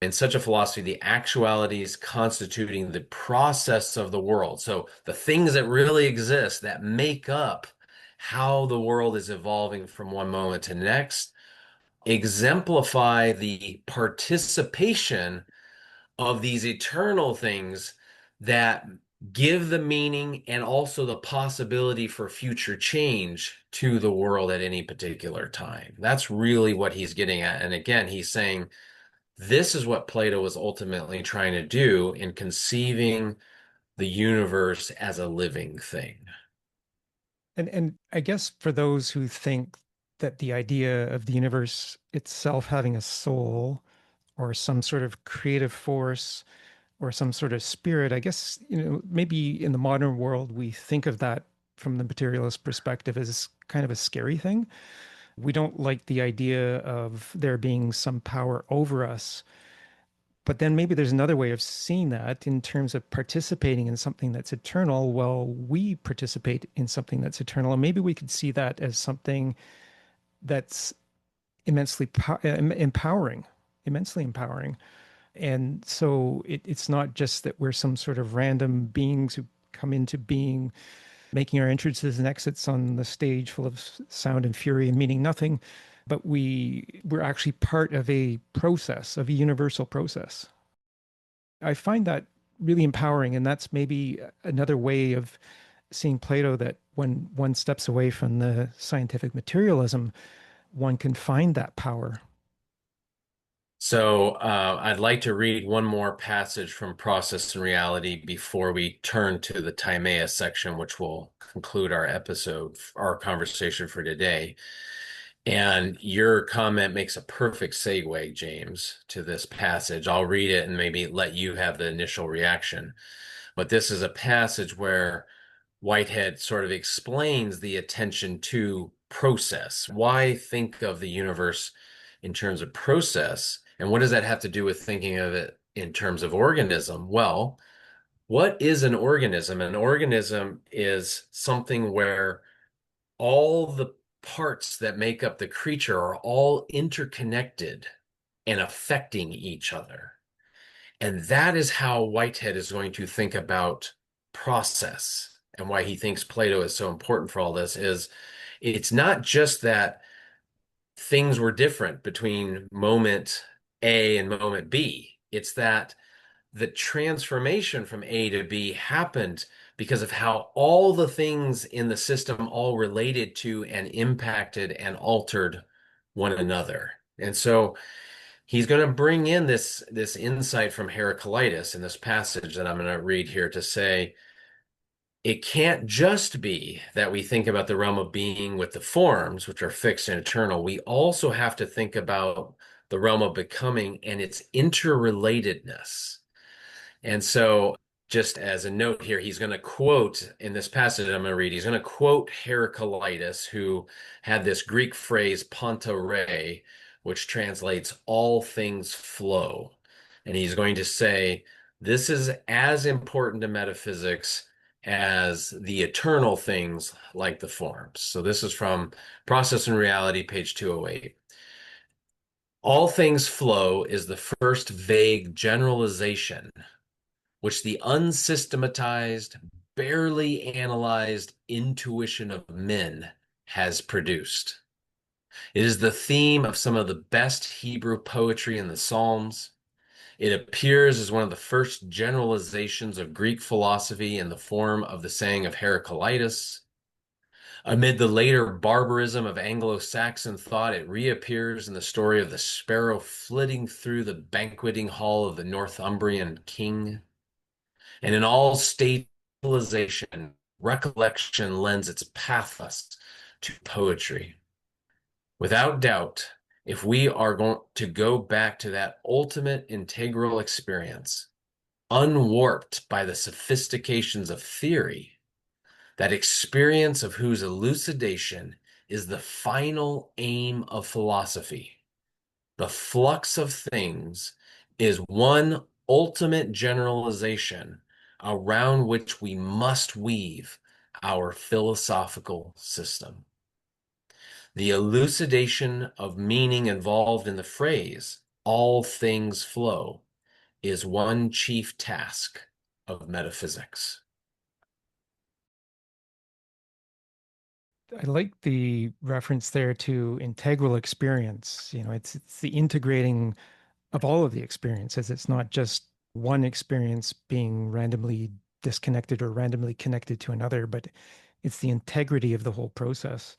Speaker 2: in such a philosophy, the actualities constituting the process of the world. So the things that really exist that make up how the world is evolving from one moment to next exemplify the participation of these eternal things that give the meaning and also the possibility for future change to the world at any particular time. That's really what he's getting at. And again, he's saying this is what Plato was ultimately trying to do in conceiving the universe as a living thing.
Speaker 1: And I guess for those who think that the idea of the universe itself having a soul or some sort of creative force or some sort of spirit, I guess, maybe in the modern world we think of that from the materialist perspective as kind of a scary thing. We don't like the idea of there being some power over us. But then maybe there's another way of seeing that in terms of participating in something that's eternal. Well, we participate in something that's eternal. And maybe we could see that as something that's empowering, immensely empowering. And so it's not just that we're some sort of random beings who come into being, making our entrances and exits on the stage full of sound and fury and meaning nothing, but we're actually part of a process, of a universal process. I find that really empowering, and that's maybe another way of seeing Plato, that when one steps away from the scientific materialism, one can find that power.
Speaker 2: So I'd like to read one more passage from Process and Reality before we turn to the Timaeus section, which will conclude our episode, our conversation for today. And your comment makes a perfect segue, James, to this passage. I'll read it and maybe let you have the initial reaction. But this is a passage where Whitehead sort of explains the attention to process. Why think of the universe in terms of process? And what does that have to do with thinking of it in terms of organism? Well, what is an organism? An organism is something where all the parts that make up the creature are all interconnected and affecting each other. And that is how Whitehead is going to think about process, and why he thinks Plato is so important for all this is it's not just that things were different between moment A and moment B. It's that the transformation from A to B happened because of how all the things in the system all related to and impacted and altered one another. And so he's going to bring in this insight from Heraclitus in this passage that I'm going to read here to say it can't just be that we think about the realm of being with the forms, which are fixed and eternal. We also have to think about the realm of becoming and its interrelatedness. And so, just as a note here, he's going to quote in this passage I'm going to read, he's going to quote Heraclitus, who had this Greek phrase, panta rei, which translates all things flow. And he's going to say, this is as important to metaphysics as the eternal things like the forms. So this is from Process and Reality, page 208. All things flow is the first vague generalization which the unsystematized, barely analyzed intuition of men has produced. It is the theme of some of the best Hebrew poetry in the Psalms. It appears as one of the first generalizations of Greek philosophy in the form of the saying of Heraclitus. Amid the later barbarism of Anglo-Saxon thought, it reappears in the story of the sparrow flitting through the banqueting hall of the Northumbrian king. And in all stabilization, recollection lends its pathos to poetry. Without doubt, if we are going to go back to that ultimate integral experience, unwarped by the sophistications of theory, that experience of whose elucidation is the final aim of philosophy, the flux of things is one ultimate generalization around which we must weave our philosophical system. The elucidation of meaning involved in the phrase, all things flow, is one chief task of metaphysics.
Speaker 1: I like the reference there to integral experience. It's the integrating of all of the experiences. It's not just one experience being randomly disconnected or randomly connected to another, but it's the integrity of the whole process.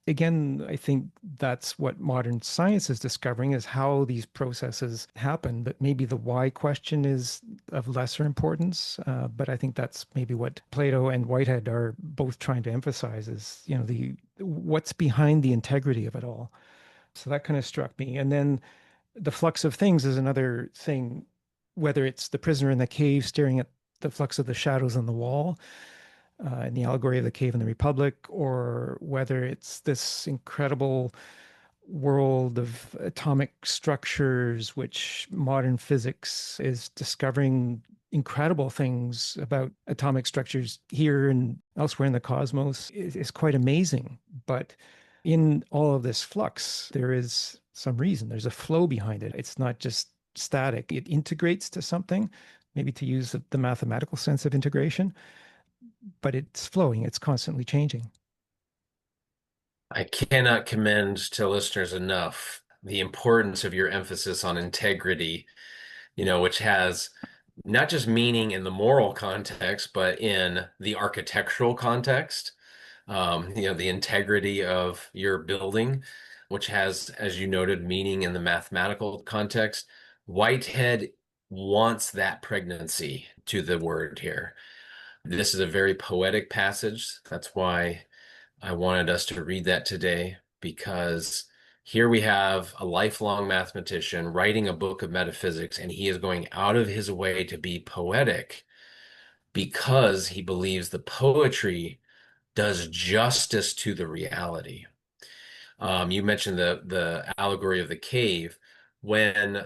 Speaker 1: Again, I think that's what modern science is discovering is how these processes happen. But maybe the why question is of lesser importance. But I think that's maybe what Plato and Whitehead are both trying to emphasize is, the what's behind the integrity of it all. So that kind of struck me. And then the flux of things is another thing, whether it's the prisoner in the cave staring at the flux of the shadows on the wall in the allegory of the cave in the Republic, or whether it's this incredible world of atomic structures, which modern physics is discovering incredible things about atomic structures here and elsewhere in the cosmos is quite amazing. But in all of this flux, there is some reason, there's a flow behind it. It's not just static, it integrates to something, maybe to use the mathematical sense of integration, but it's flowing, it's constantly changing.
Speaker 2: I cannot commend to listeners enough the importance of your emphasis on integrity, which has not just meaning in the moral context, but in the architectural context. The integrity of your building, which has, as you noted, meaning in the mathematical context. Whitehead wants that pregnancy to the word here. This is a very poetic passage. That's why I wanted us to read that today, because here we have a lifelong mathematician writing a book of metaphysics, and he is going out of his way to be poetic because he believes the poetry does justice to the reality. You mentioned the allegory of the cave. When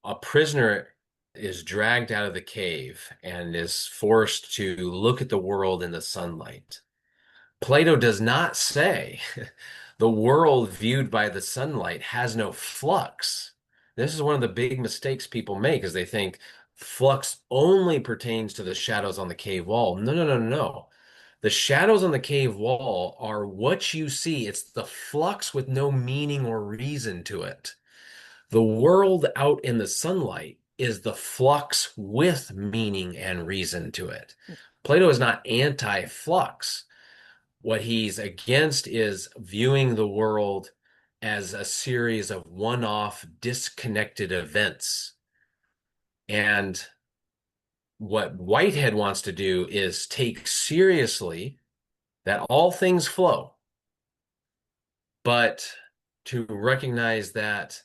Speaker 2: a prisoner is dragged out of the cave and is forced to look at the world in the sunlight, Plato does not say the world viewed by the sunlight has no flux. This is one of the big mistakes people make is they think flux only pertains to the shadows on the cave wall. No, no, no, no, no. The shadows on the cave wall are what you see. It's the flux with no meaning or reason to it. The world out in the sunlight is the flux with meaning and reason to it. Plato is not anti-flux. What he's against is viewing the world as a series of one-off disconnected events. And what Whitehead wants to do is take seriously that all things flow, but to recognize that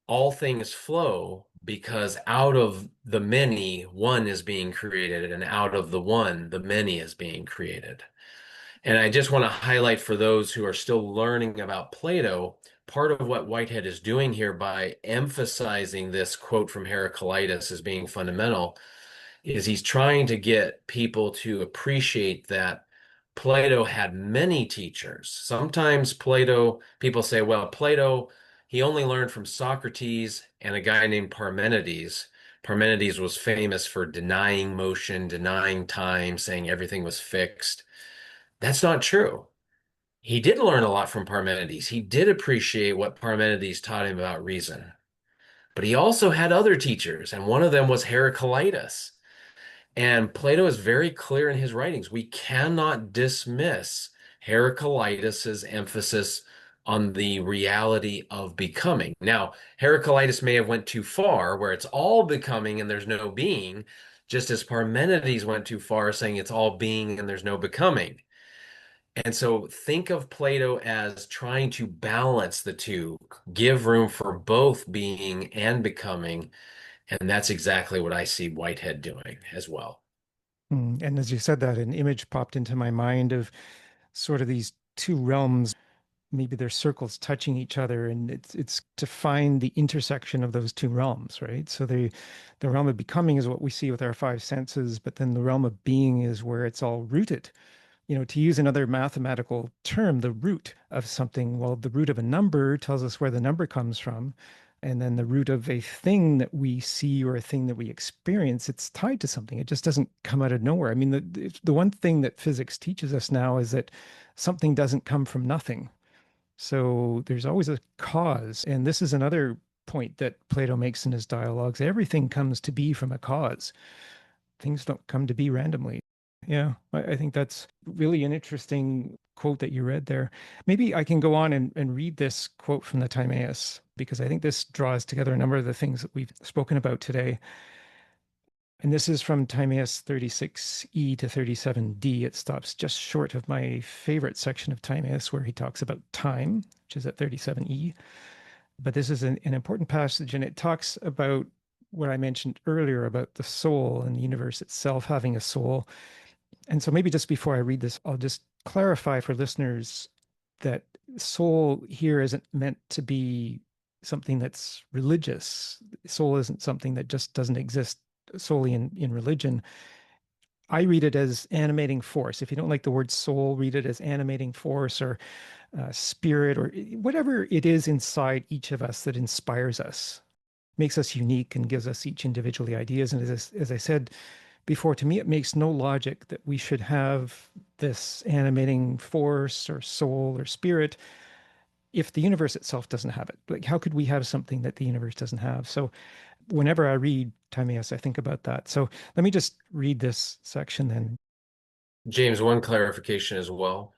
Speaker 2: all things flow because out of the many, one is being created, and out of the one, the many is being created. And I just want to highlight for those who are still learning about Plato, part of what Whitehead is doing here by emphasizing this quote from Heraclitus as being fundamental is he's trying to get people to appreciate that Plato had many teachers. Sometimes people say, well, Plato, he only learned from Socrates and a guy named Parmenides. Parmenides was famous for denying motion, denying time, saying everything was fixed. That's not true. He did learn a lot from Parmenides. He did appreciate what Parmenides taught him about reason. But he also had other teachers, and one of them was Heraclitus. And Plato is very clear in his writings. We cannot dismiss Heraclitus's emphasis on the reality of becoming. Now, Heraclitus may have went too far, where it's all becoming and there's no being, just as Parmenides went too far, saying it's all being and there's no becoming. And so think of Plato as trying to balance the two, give room for both being and becoming. And that's exactly what I see Whitehead doing as well.
Speaker 1: And as you said that, an image popped into my mind of sort of these two realms. Maybe they're circles touching each other, and it's to find the intersection of those two realms, right? So the realm of becoming is what we see with our five senses, but then the realm of being is where it's all rooted. To use another mathematical term, the root of something, well, the root of a number tells us where the number comes from. And then the root of a thing that we see or a thing that we experience, it's tied to something. It just doesn't come out of nowhere. I mean, the one thing that physics teaches us now is that something doesn't come from nothing. So there's always a cause. And this is another point that Plato makes in his dialogues. Everything comes to be from a cause. Things don't come to be randomly. Yeah, I think that's really an interesting quote that you read there. Maybe I can go on and read this quote from the Timaeus, because I think this draws together a number of the things that we've spoken about today. And this is from Timaeus 36e to 37d. It stops just short of my favorite section of Timaeus, where he talks about time, which is at 37e. But this is an important passage, and it talks about what I mentioned earlier about the soul and the universe itself having a soul. And so maybe just before I read this, I'll just clarify for listeners that soul here isn't meant to be something that's religious. Soul isn't something that just doesn't exist solely in religion. I read it as animating force. If you don't like the word soul, read it as animating force or spirit or whatever it is inside each of us that inspires us, makes us unique and gives us each individually ideas. And as I said before, to me, it makes no logic that we should have this animating force or soul or spirit if the universe itself doesn't have it. Like, how could we have something that the universe doesn't have? So whenever I read Timaeus, I think about that. So let me just read this section then.
Speaker 2: James, one clarification as well.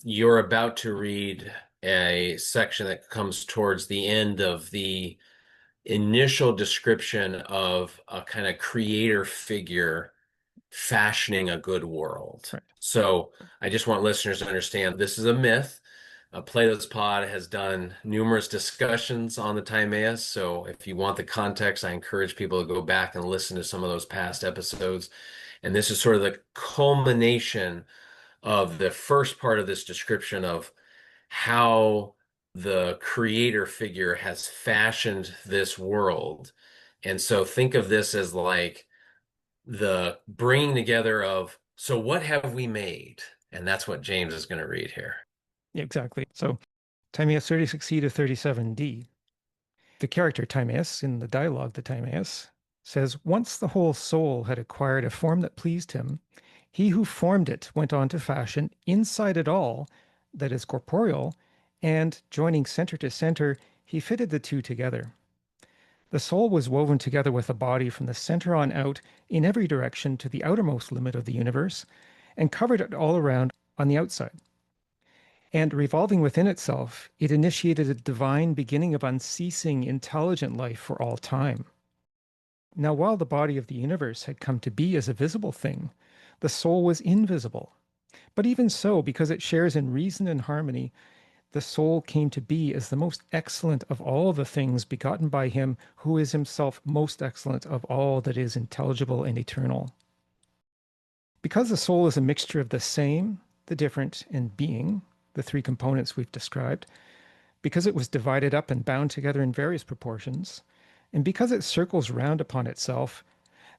Speaker 2: You're about to read a section that comes towards the end of the initial description of a kind of creator figure fashioning a good world.
Speaker 1: Right.
Speaker 2: So I just want listeners to understand this is a myth. Plato's Pod has done numerous discussions on the Timaeus. So if you want the context, I encourage people to go back and listen to some of those past episodes. And this is sort of the culmination of the first part of this description of how the creator figure has fashioned this world. And so think of this as like the bringing together of, so what have we made? And that's what James is going to read here.
Speaker 1: Yeah, exactly. So Timaeus 36c to 37d. The character Timaeus in the dialogue, the Timaeus, says, once the whole soul had acquired a form that pleased him, he who formed it went on to fashion inside it all that is corporeal, and joining center to center, he fitted the two together. The soul was woven together with the body from the center on out in every direction to the outermost limit of the universe, and covered it all around on the outside. And revolving within itself, it initiated a divine beginning of unceasing, intelligent life for all time. Now, while the body of the universe had come to be as a visible thing, the soul was invisible. But even so, because it shares in reason and harmony, the soul came to be as the most excellent of all the things begotten by him who is himself most excellent of all that is intelligible and eternal. Because the soul is a mixture of the same, the different, and being, the three components we've described, because it was divided up and bound together in various proportions, and because it circles round upon itself,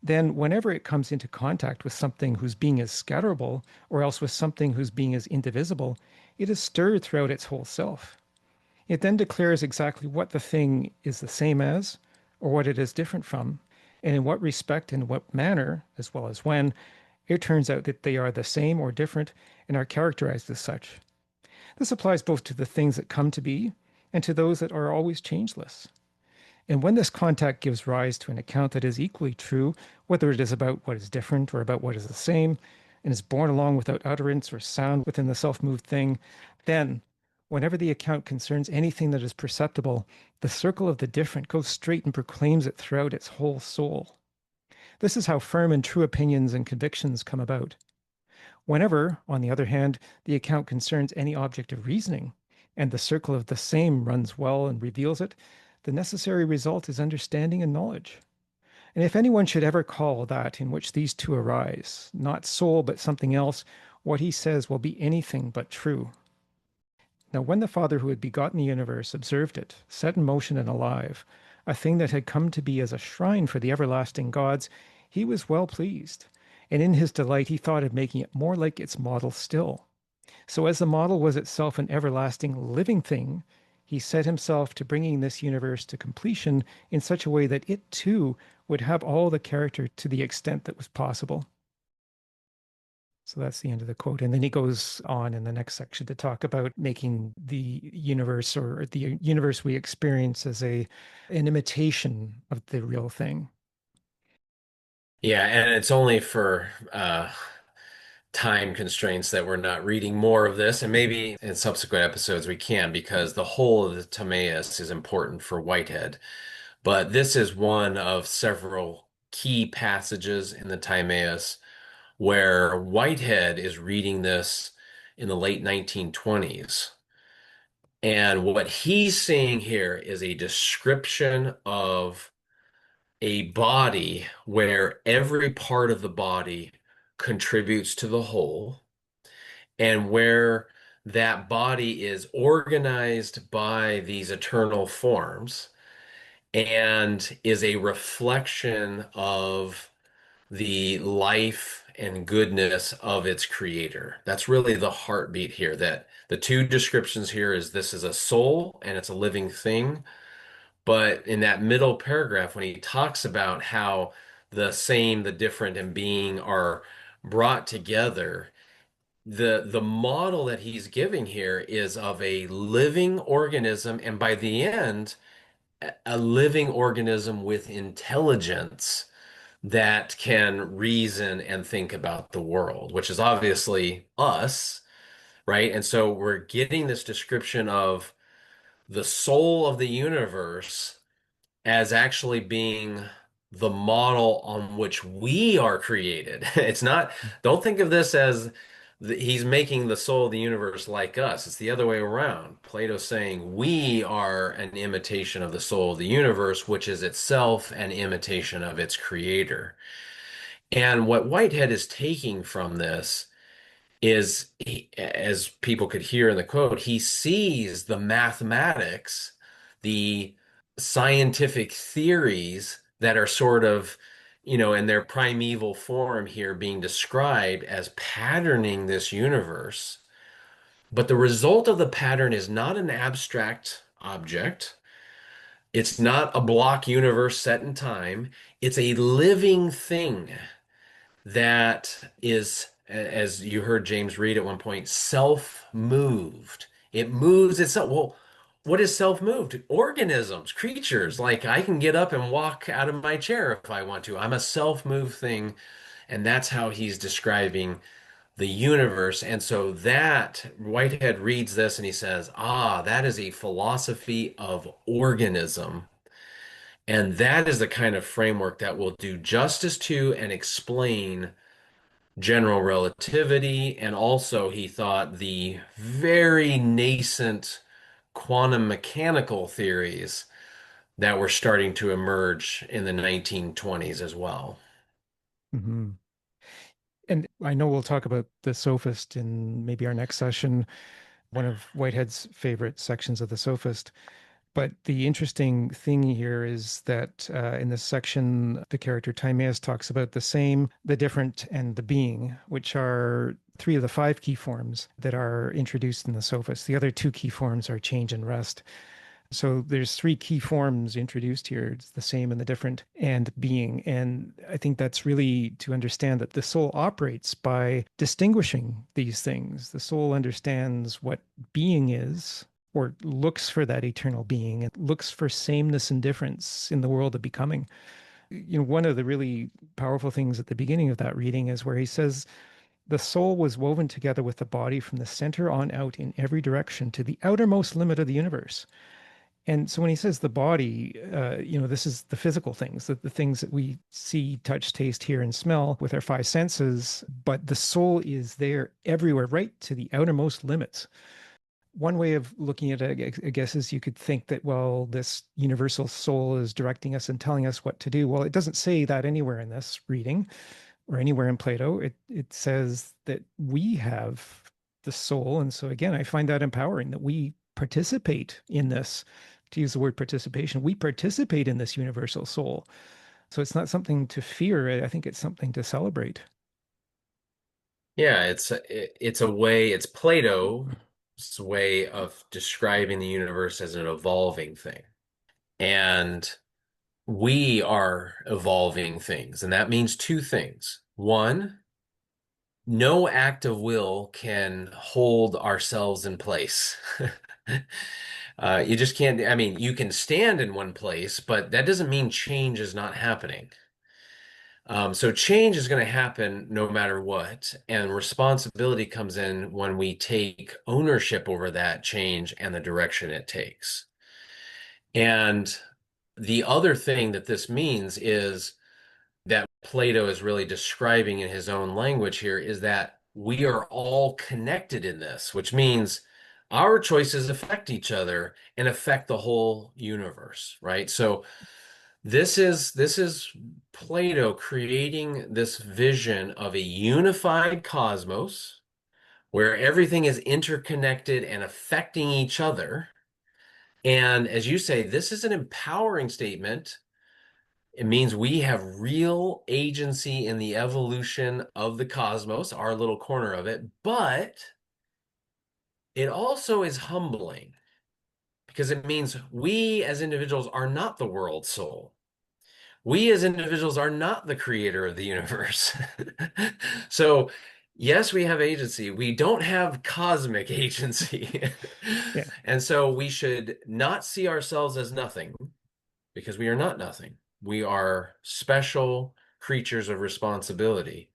Speaker 1: then whenever it comes into contact with something whose being is scatterable, or else with something whose being is indivisible, it is stirred throughout its whole self. It then declares exactly what the thing is the same as, or what it is different from, and in what respect and what manner, as well as when, it turns out that they are the same or different and are characterized as such. This applies both to the things that come to be and to those that are always changeless. And when this contact gives rise to an account that is equally true, whether it is about what is different or about what is the same, and is borne along without utterance or sound within the self-moved thing, then, whenever the account concerns anything that is perceptible, the circle of the different goes straight and proclaims it throughout its whole soul. This is how firm and true opinions and convictions come about. Whenever, on the other hand, the account concerns any object of reasoning, and the circle of the same runs well and reveals it, the necessary result is understanding and knowledge. And if anyone should ever call that in which these two arise, not soul but something else, what he says will be anything but true. Now, when the Father who had begotten the universe observed it, set in motion and alive, a thing that had come to be as a shrine for the everlasting gods, he was well pleased, and in his delight he thought of making it more like its model still. So as the model was itself an everlasting living thing, he set himself to bringing this universe to completion in such a way that it too would have all the character to the extent that was possible. So that's the end of the quote. And then he goes on in the next section to talk about making the universe or the universe we experience as an imitation of the real thing.
Speaker 2: Yeah, and it's only for time constraints that we're not reading more of this, and maybe in subsequent episodes we can, because the whole of the Timaeus is important for Whitehead. But this is one of several key passages in the Timaeus where Whitehead is reading this in the late 1920s. And what he's seeing here is a description of a body where every part of the body contributes to the whole, and where that body is organized by these eternal forms and is a reflection of the life and goodness of its creator. That's really the heartbeat here. That the two descriptions here is this is a soul and it's a living thing. But in that middle paragraph, when he talks about how the same, the different, and being are brought together, the model that he's giving here is of a living organism, and by the end, a living organism with intelligence that can reason and think about the world, which is obviously us, right? And so we're getting this description of the soul of the universe as actually being the model on which we are created. It's not, don't think of this as he's making the soul of the universe like us. It's the other way around. Plato's saying we are an imitation of the soul of the universe, which is itself an imitation of its creator. And what Whitehead is taking from this is, as people could hear in the quote, he sees the mathematics, the scientific theories that are sort of, in their primeval form here being described as patterning this universe. But the result of the pattern is not an abstract object. It's not a block universe set in time. It's a living thing that is, as you heard James read at one point, self-moved. It moves itself. Well, what is self-moved? Organisms, creatures. Like I can get up and walk out of my chair if I want to. I'm a self-moved thing. And that's how he's describing the universe. And so that Whitehead reads this and he says, that is a philosophy of organism. And that is the kind of framework that will do justice to and explain general relativity, and also he thought the very nascent quantum mechanical theories that were starting to emerge in the 1920s as well.
Speaker 1: Mhm. And I know we'll talk about the sophist in maybe our next session, one of Whitehead's favorite sections of the sophist. But the interesting thing here is that in this section, the character Timaeus talks about the same, the different, and the being, which are three of the five key forms that are introduced in the sophist. The other two key forms are change and rest. So there's three key forms introduced here. It's the same and the different and being. And I think that's really to understand that the soul operates by distinguishing these things. The soul understands what being is, or looks for that eternal being. It looks for sameness and difference in the world of becoming. One of the really powerful things at the beginning of that reading is where he says, the soul was woven together with the body from the center on out in every direction to the outermost limit of the universe. And so when he says the body, this is the physical things, the things that we see, touch, taste, hear, and smell with our five senses, but the soul is there everywhere, right to the outermost limits. One way of looking at it, I guess, is you could think that, well, this universal soul is directing us and telling us what to do. Well, it doesn't say that anywhere in this reading or anywhere in Plato. It says that we have the soul. And so again, I find that empowering that we participate in this, to use the word participation, we participate in this universal soul. So it's not something to fear. I think it's something to celebrate.
Speaker 2: Yeah, it's a way, it's Plato way of describing the universe as an evolving thing. And we are evolving things. And that means two things. One, no act of will can hold ourselves in place. You just can't, I mean, you can stand in one place, but that doesn't mean change is not happening. So change is going to happen no matter what, and responsibility comes in when we take ownership over that change and the direction it takes. And the other thing that this means is that Plato is really describing in his own language here is that we are all connected in this, which means our choices affect each other and affect the whole universe, right? So this is Plato creating this vision of a unified cosmos where everything is interconnected and affecting each other. And as you say, this is an empowering statement. It means we have real agency in the evolution of the cosmos, our little corner of it, but it also is humbling because it means we as individuals are not the world soul. We as individuals are not the creator of the universe. So, yes, we have agency. We don't have cosmic agency.
Speaker 1: Yeah,
Speaker 2: And so we should not see ourselves as nothing because we are not nothing. We are special creatures of responsibility.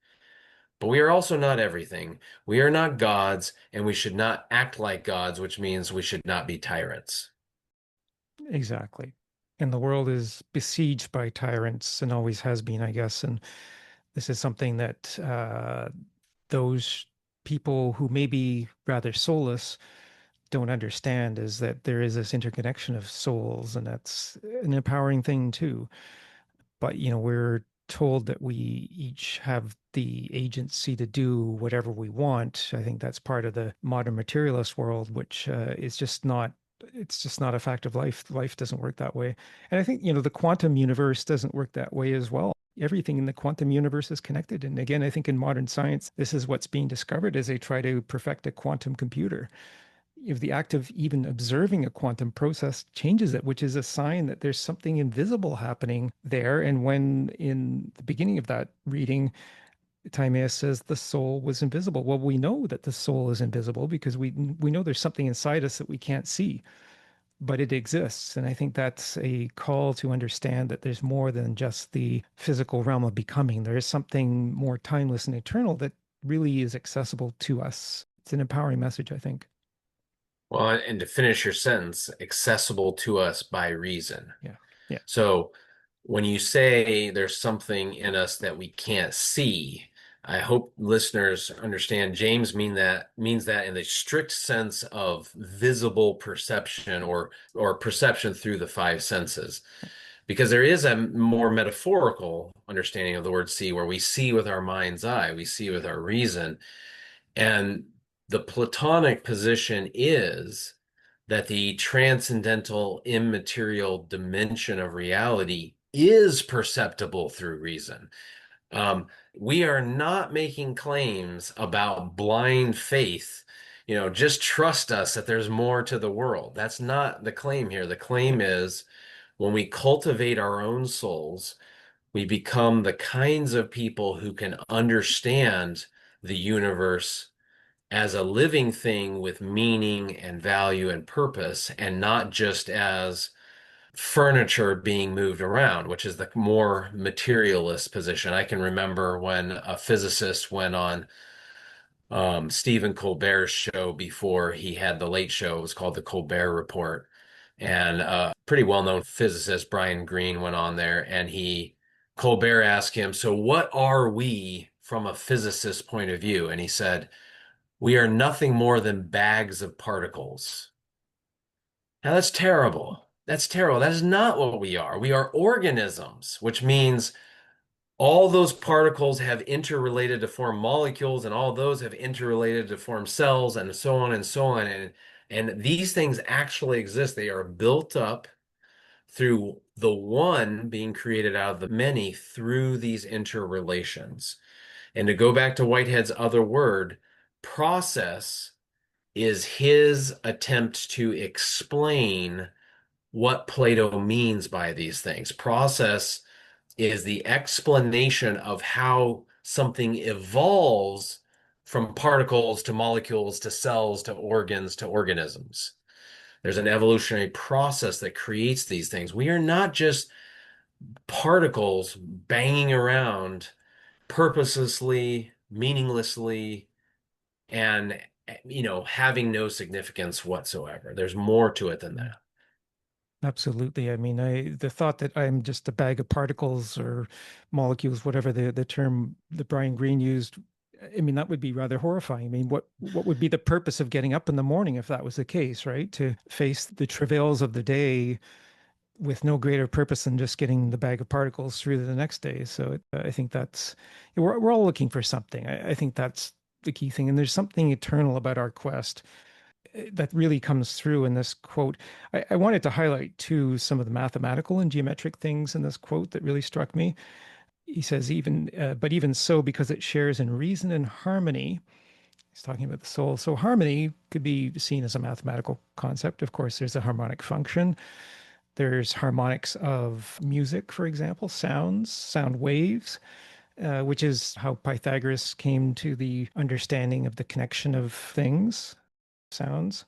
Speaker 2: But we are also not everything. We are not gods, and we should not act like gods, which means we should not be tyrants.
Speaker 1: exactly. And the world is besieged by tyrants and always has been, I guess. And this is something that those people who may be rather soulless don't understand is that there is this interconnection of souls, and that's an empowering thing too. But we're told that we each have the agency to do whatever we want. I think that's part of the modern materialist world, which is just not. It's just not a fact of life. Life doesn't work that way. And I think, the quantum universe doesn't work that way as well. Everything in the quantum universe is connected. And again, I think in modern science, this is what's being discovered as they try to perfect a quantum computer. If the act of even observing a quantum process changes it, which is a sign that there's something invisible happening there. And when in the beginning of that reading, Timaeus says the soul was invisible. Well, we know that the soul is invisible because we know there's something inside us that we can't see, but it exists. And I think that's a call to understand that there's more than just the physical realm of becoming. There is something more timeless and eternal that really is accessible to us. It's an empowering message, I think.
Speaker 2: Well, and to finish your sentence, accessible to us by reason.
Speaker 1: Yeah. Yeah.
Speaker 2: So when you say there's something in us that we can't see, I hope listeners understand James means that in the strict sense of visible perception or perception through the five senses. Because there is a more metaphorical understanding of the word see where we see with our mind's eye, we see with our reason. And the Platonic position is that the transcendental, immaterial dimension of reality is perceptible through reason. Um, we are not making claims about blind faith. Just trust us that there's more to the world. That's not the claim here. The
Speaker 1: Yeah.
Speaker 2: claim is when we cultivate our own souls, we become the kinds of people who can understand the universe as a living thing with meaning and value and purpose, and not just as furniture being moved around, which is the more materialist position. I can remember when a physicist went on Stephen Colbert's show before he had the Late Show. It was called the Colbert Report. And a pretty well-known physicist, Brian Greene, went on there and Colbert asked him, so what are we from a physicist's point of view? And he said, we are nothing more than bags of particles. Now that's terrible. That's terrible. That is not what we are. We are organisms, which means all those particles have interrelated to form molecules, and all those have interrelated to form cells, and so on and so on. And these things actually exist. They are built up through the one being created out of the many through these interrelations. And to go back to Whitehead's other word, process is his attempt to explain what Plato means by these things. Process is the explanation of how something evolves from particles to molecules to cells to organs to organisms. There's an evolutionary process that creates these things. We are not just particles banging around purposelessly, meaninglessly, and having no significance whatsoever. There's more to it than
Speaker 1: Mm.
Speaker 2: that.
Speaker 1: Absolutely. I mean, the thought that I'm just a bag of particles or molecules, whatever the term that Brian Greene used, I mean, that would be rather horrifying. I mean, what would be the purpose of getting up in the morning if that was the case, right? To face the travails of the day with no greater purpose than just getting the bag of particles through to the next day. So I think that's we're all looking for something. I think that's the key thing, and there's something eternal about our quest that really comes through in this quote. I wanted to highlight too some of the mathematical and geometric things in this quote that really struck me. He says, but even so, because it shares in reason and harmony. He's talking about the soul. So harmony could be seen as a mathematical concept. Of course, there's a harmonic function. There's harmonics of music, for example, sounds, sound waves, which is how Pythagoras came to the understanding of the connection of things, sounds.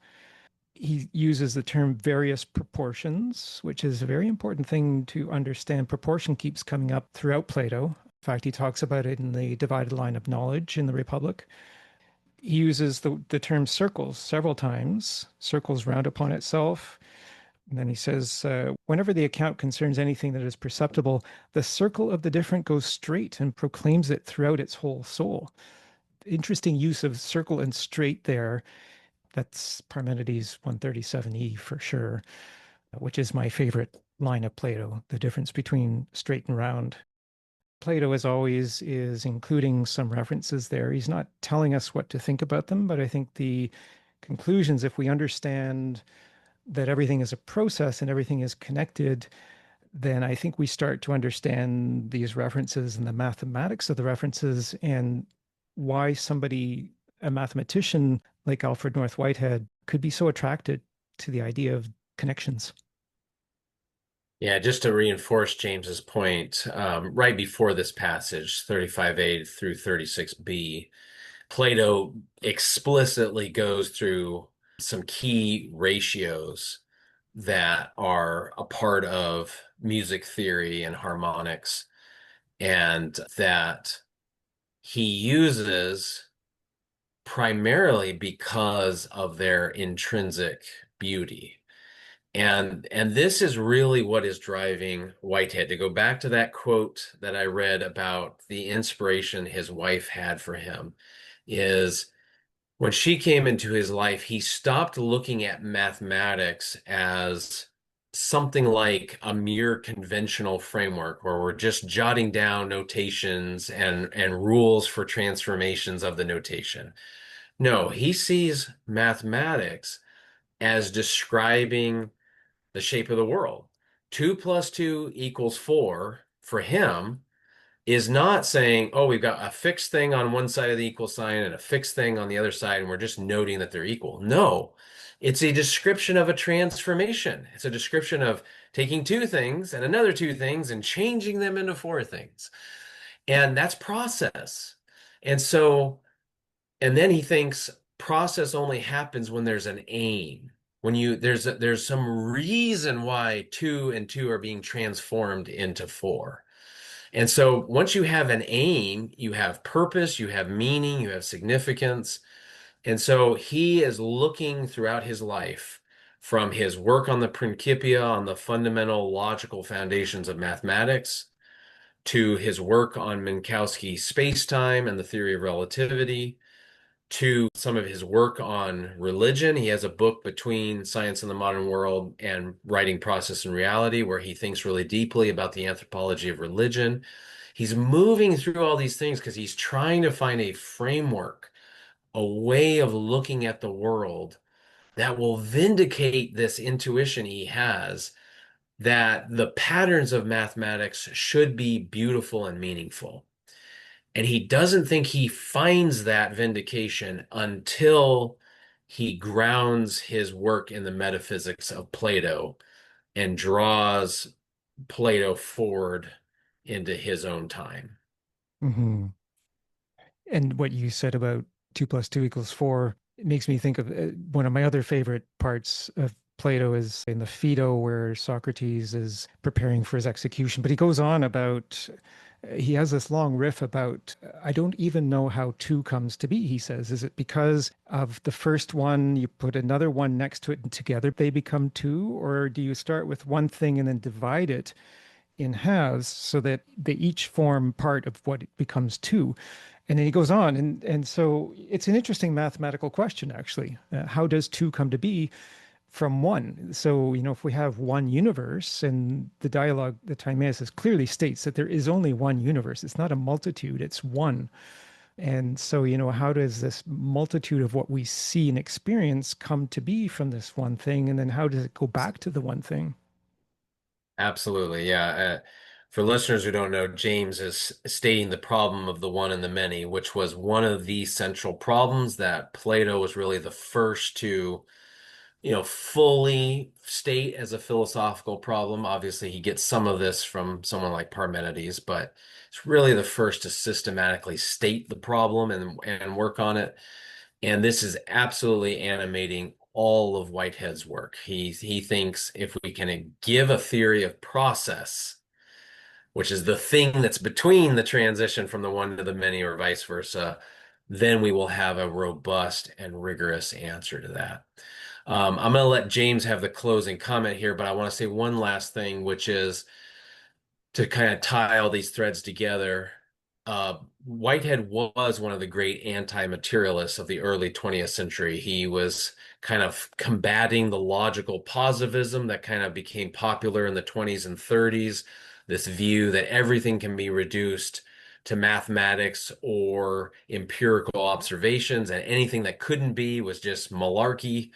Speaker 1: He uses the term various proportions, which is a very important thing to understand. Proportion keeps coming up throughout Plato. In fact, he talks about it in the divided line of knowledge in the Republic. He uses the term circles several times, circles round upon itself. And then he says, whenever the account concerns anything that is perceptible, the circle of the different goes straight and proclaims it throughout its whole soul. Interesting use of circle and straight there. That's Parmenides 137e for sure, which is my favorite line of Plato, the difference between straight and round. Plato, as always, is including some references there. He's not telling us what to think about them, but I think the conclusions, if we understand that everything is a process and everything is connected, then I think we start to understand these references and the mathematics of the references and why somebody, a mathematician like Alfred North Whitehead, could be so attracted to the idea of connections.
Speaker 2: Yeah, just to reinforce James's point, right before this passage, 35a through 36b, Plato explicitly goes through some key ratios that are a part of music theory and harmonics, and that he uses primarily because of their intrinsic beauty. And this is really what is driving Whitehead. To go back to that quote that I read about the inspiration his wife had for him, is when she came into his life, he stopped looking at mathematics as something like a mere conventional framework where we're just jotting down notations and rules for transformations of the notation. No, he sees mathematics as describing the shape of the world. 2 plus 2 equals 4 for him is not saying, oh, we've got a fixed thing on one side of the equal sign and a fixed thing on the other side, and we're just noting that they're equal. No, it's a description of a transformation. It's a description of taking two things and another two things and changing them into four things. And that's process. And so, and then he thinks process only happens when there's an aim. When there's some reason why two and two are being transformed into four. And so once you have an aim, you have purpose, you have meaning, you have significance. And so he is looking throughout his life from his work on the Principia, on the fundamental logical foundations of mathematics, to his work on Minkowski's spacetime and the theory of relativity, to some of his work on religion. He has a book, Between Science and the Modern World and Writing Process and Reality, where he thinks really deeply about the anthropology of religion. He's moving through all these things because he's trying to find a framework, a way of looking at the world that will vindicate this intuition he has that the patterns of mathematics should be beautiful and meaningful. And he doesn't think he finds that vindication until he grounds his work in the metaphysics of Plato and draws Plato forward into his own time.
Speaker 1: Hmm. And what you said about 2 + 2 = 4, it makes me think of one of my other favorite parts of Plato is in the Phaedo, where Socrates is preparing for his execution. But he goes on about, he has this long riff about, I don't even know how two comes to be, he says. Is it because of the first one, you put another one next to it and together they become two? Or do you start with one thing and then divide it in halves so that they each form part of what becomes two? And then he goes on, and so it's an interesting mathematical question, actually. How does two come to be from one? So, if we have one universe, and the dialogue that Timaeus clearly states that there is only one universe, it's not a multitude, it's one. And so, how does this multitude of what we see and experience come to be from this one thing? And then how does it go back to the one thing?
Speaker 2: Absolutely, yeah. For listeners who don't know, James is stating the problem of the one and the many, which was one of the central problems that Plato was really the first to, fully state as a philosophical problem. Obviously, he gets some of this from someone like Parmenides, but it's really the first to systematically state the problem and work on it. And this is absolutely animating all of Whitehead's work. He thinks if we can give a theory of process, which is the thing that's between the transition from the one to the many or vice versa, then we will have a robust and rigorous answer to that. I'm going to let James have the closing comment here, but I want to say one last thing, which is to kind of tie all these threads together. Whitehead was one of the great anti-materialists of the early 20th century. He was kind of combating the logical positivism that kind of became popular in the 20s and 30s, this view that everything can be reduced to mathematics or empirical observations, and anything that couldn't be was just malarkey.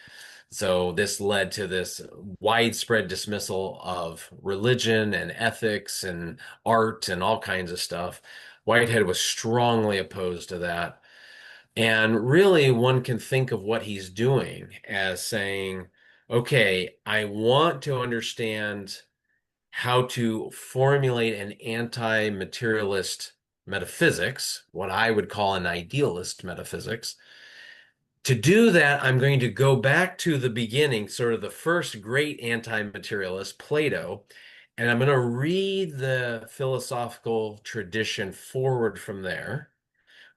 Speaker 2: So this led to this widespread dismissal of religion and ethics and art and all kinds of stuff. Whitehead was strongly opposed to that. And really, one can think of what he's doing as saying, okay, I want to understand how to formulate an anti-materialist metaphysics, what I would call an idealist metaphysics. To do that, I'm going to go back to the beginning, sort of the first great anti-materialist, Plato, and I'm going to read the philosophical tradition forward from there.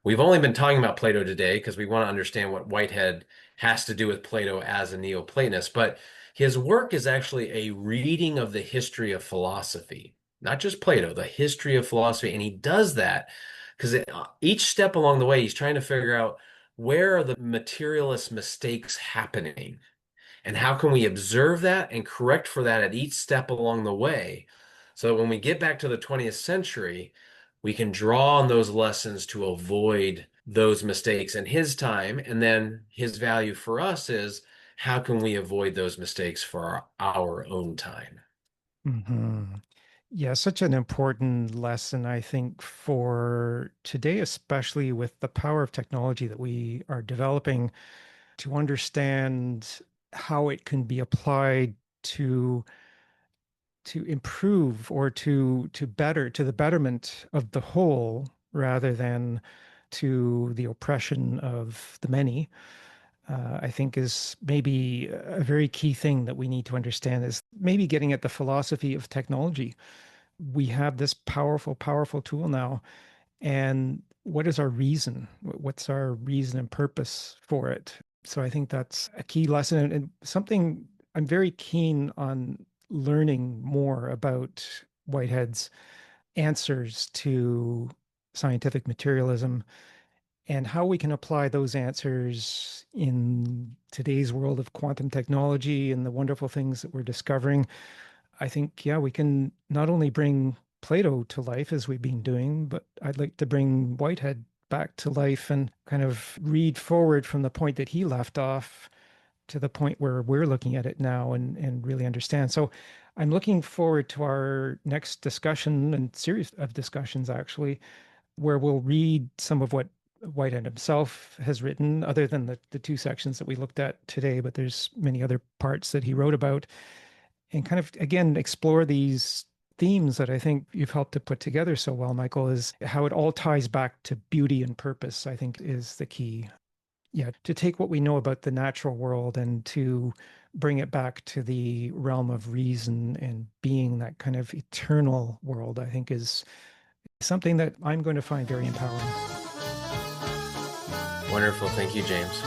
Speaker 2: We've only been talking about Plato today because we want to understand what Whitehead has to do with Plato as a Neoplatonist, but his work is actually a reading of the history of philosophy, not just Plato, the history of philosophy. And he does that because each step along the way, he's trying to figure out where are the materialist mistakes happening and how can we observe that and correct for that at each step along the way so that when we get back to the 20th century, we can draw on those lessons to avoid those mistakes in his time. And then his value for us is how can we avoid those mistakes for our own time?
Speaker 1: Hmm. Yeah, such an important lesson, I think, for today, especially with the power of technology that we are developing, to understand how it can be applied to improve or to better to the betterment of the whole rather than to the oppression of the many. I think is maybe a very key thing that we need to understand is maybe getting at the philosophy of technology. We have this powerful, powerful tool now. And what is our reason? What's our reason and purpose for it? So I think that's a key lesson and something I'm very keen on learning more about Whitehead's answers to scientific materialism and how we can apply those answers in today's world of quantum technology and the wonderful things that we're discovering. I think, yeah, we can not only bring Plato to life as we've been doing, but I'd like to bring Whitehead back to life and kind of read forward from the point that he left off to the point where we're looking at it now and really understand. So I'm looking forward to our next discussion and series of discussions, actually, where we'll read some of what Whitehead himself has written, other than the two sections that we looked at today, but there's many other parts that he wrote about, and kind of again explore these themes that I think you've helped to put together so well, Michael, is how it all ties back to beauty and purpose, I think is the key. Yeah, to take what we know about the natural world and to bring it back to the realm of reason and being, that kind of eternal world, I think is something that I'm going to find very empowering.
Speaker 2: Wonderful. Thank you, James.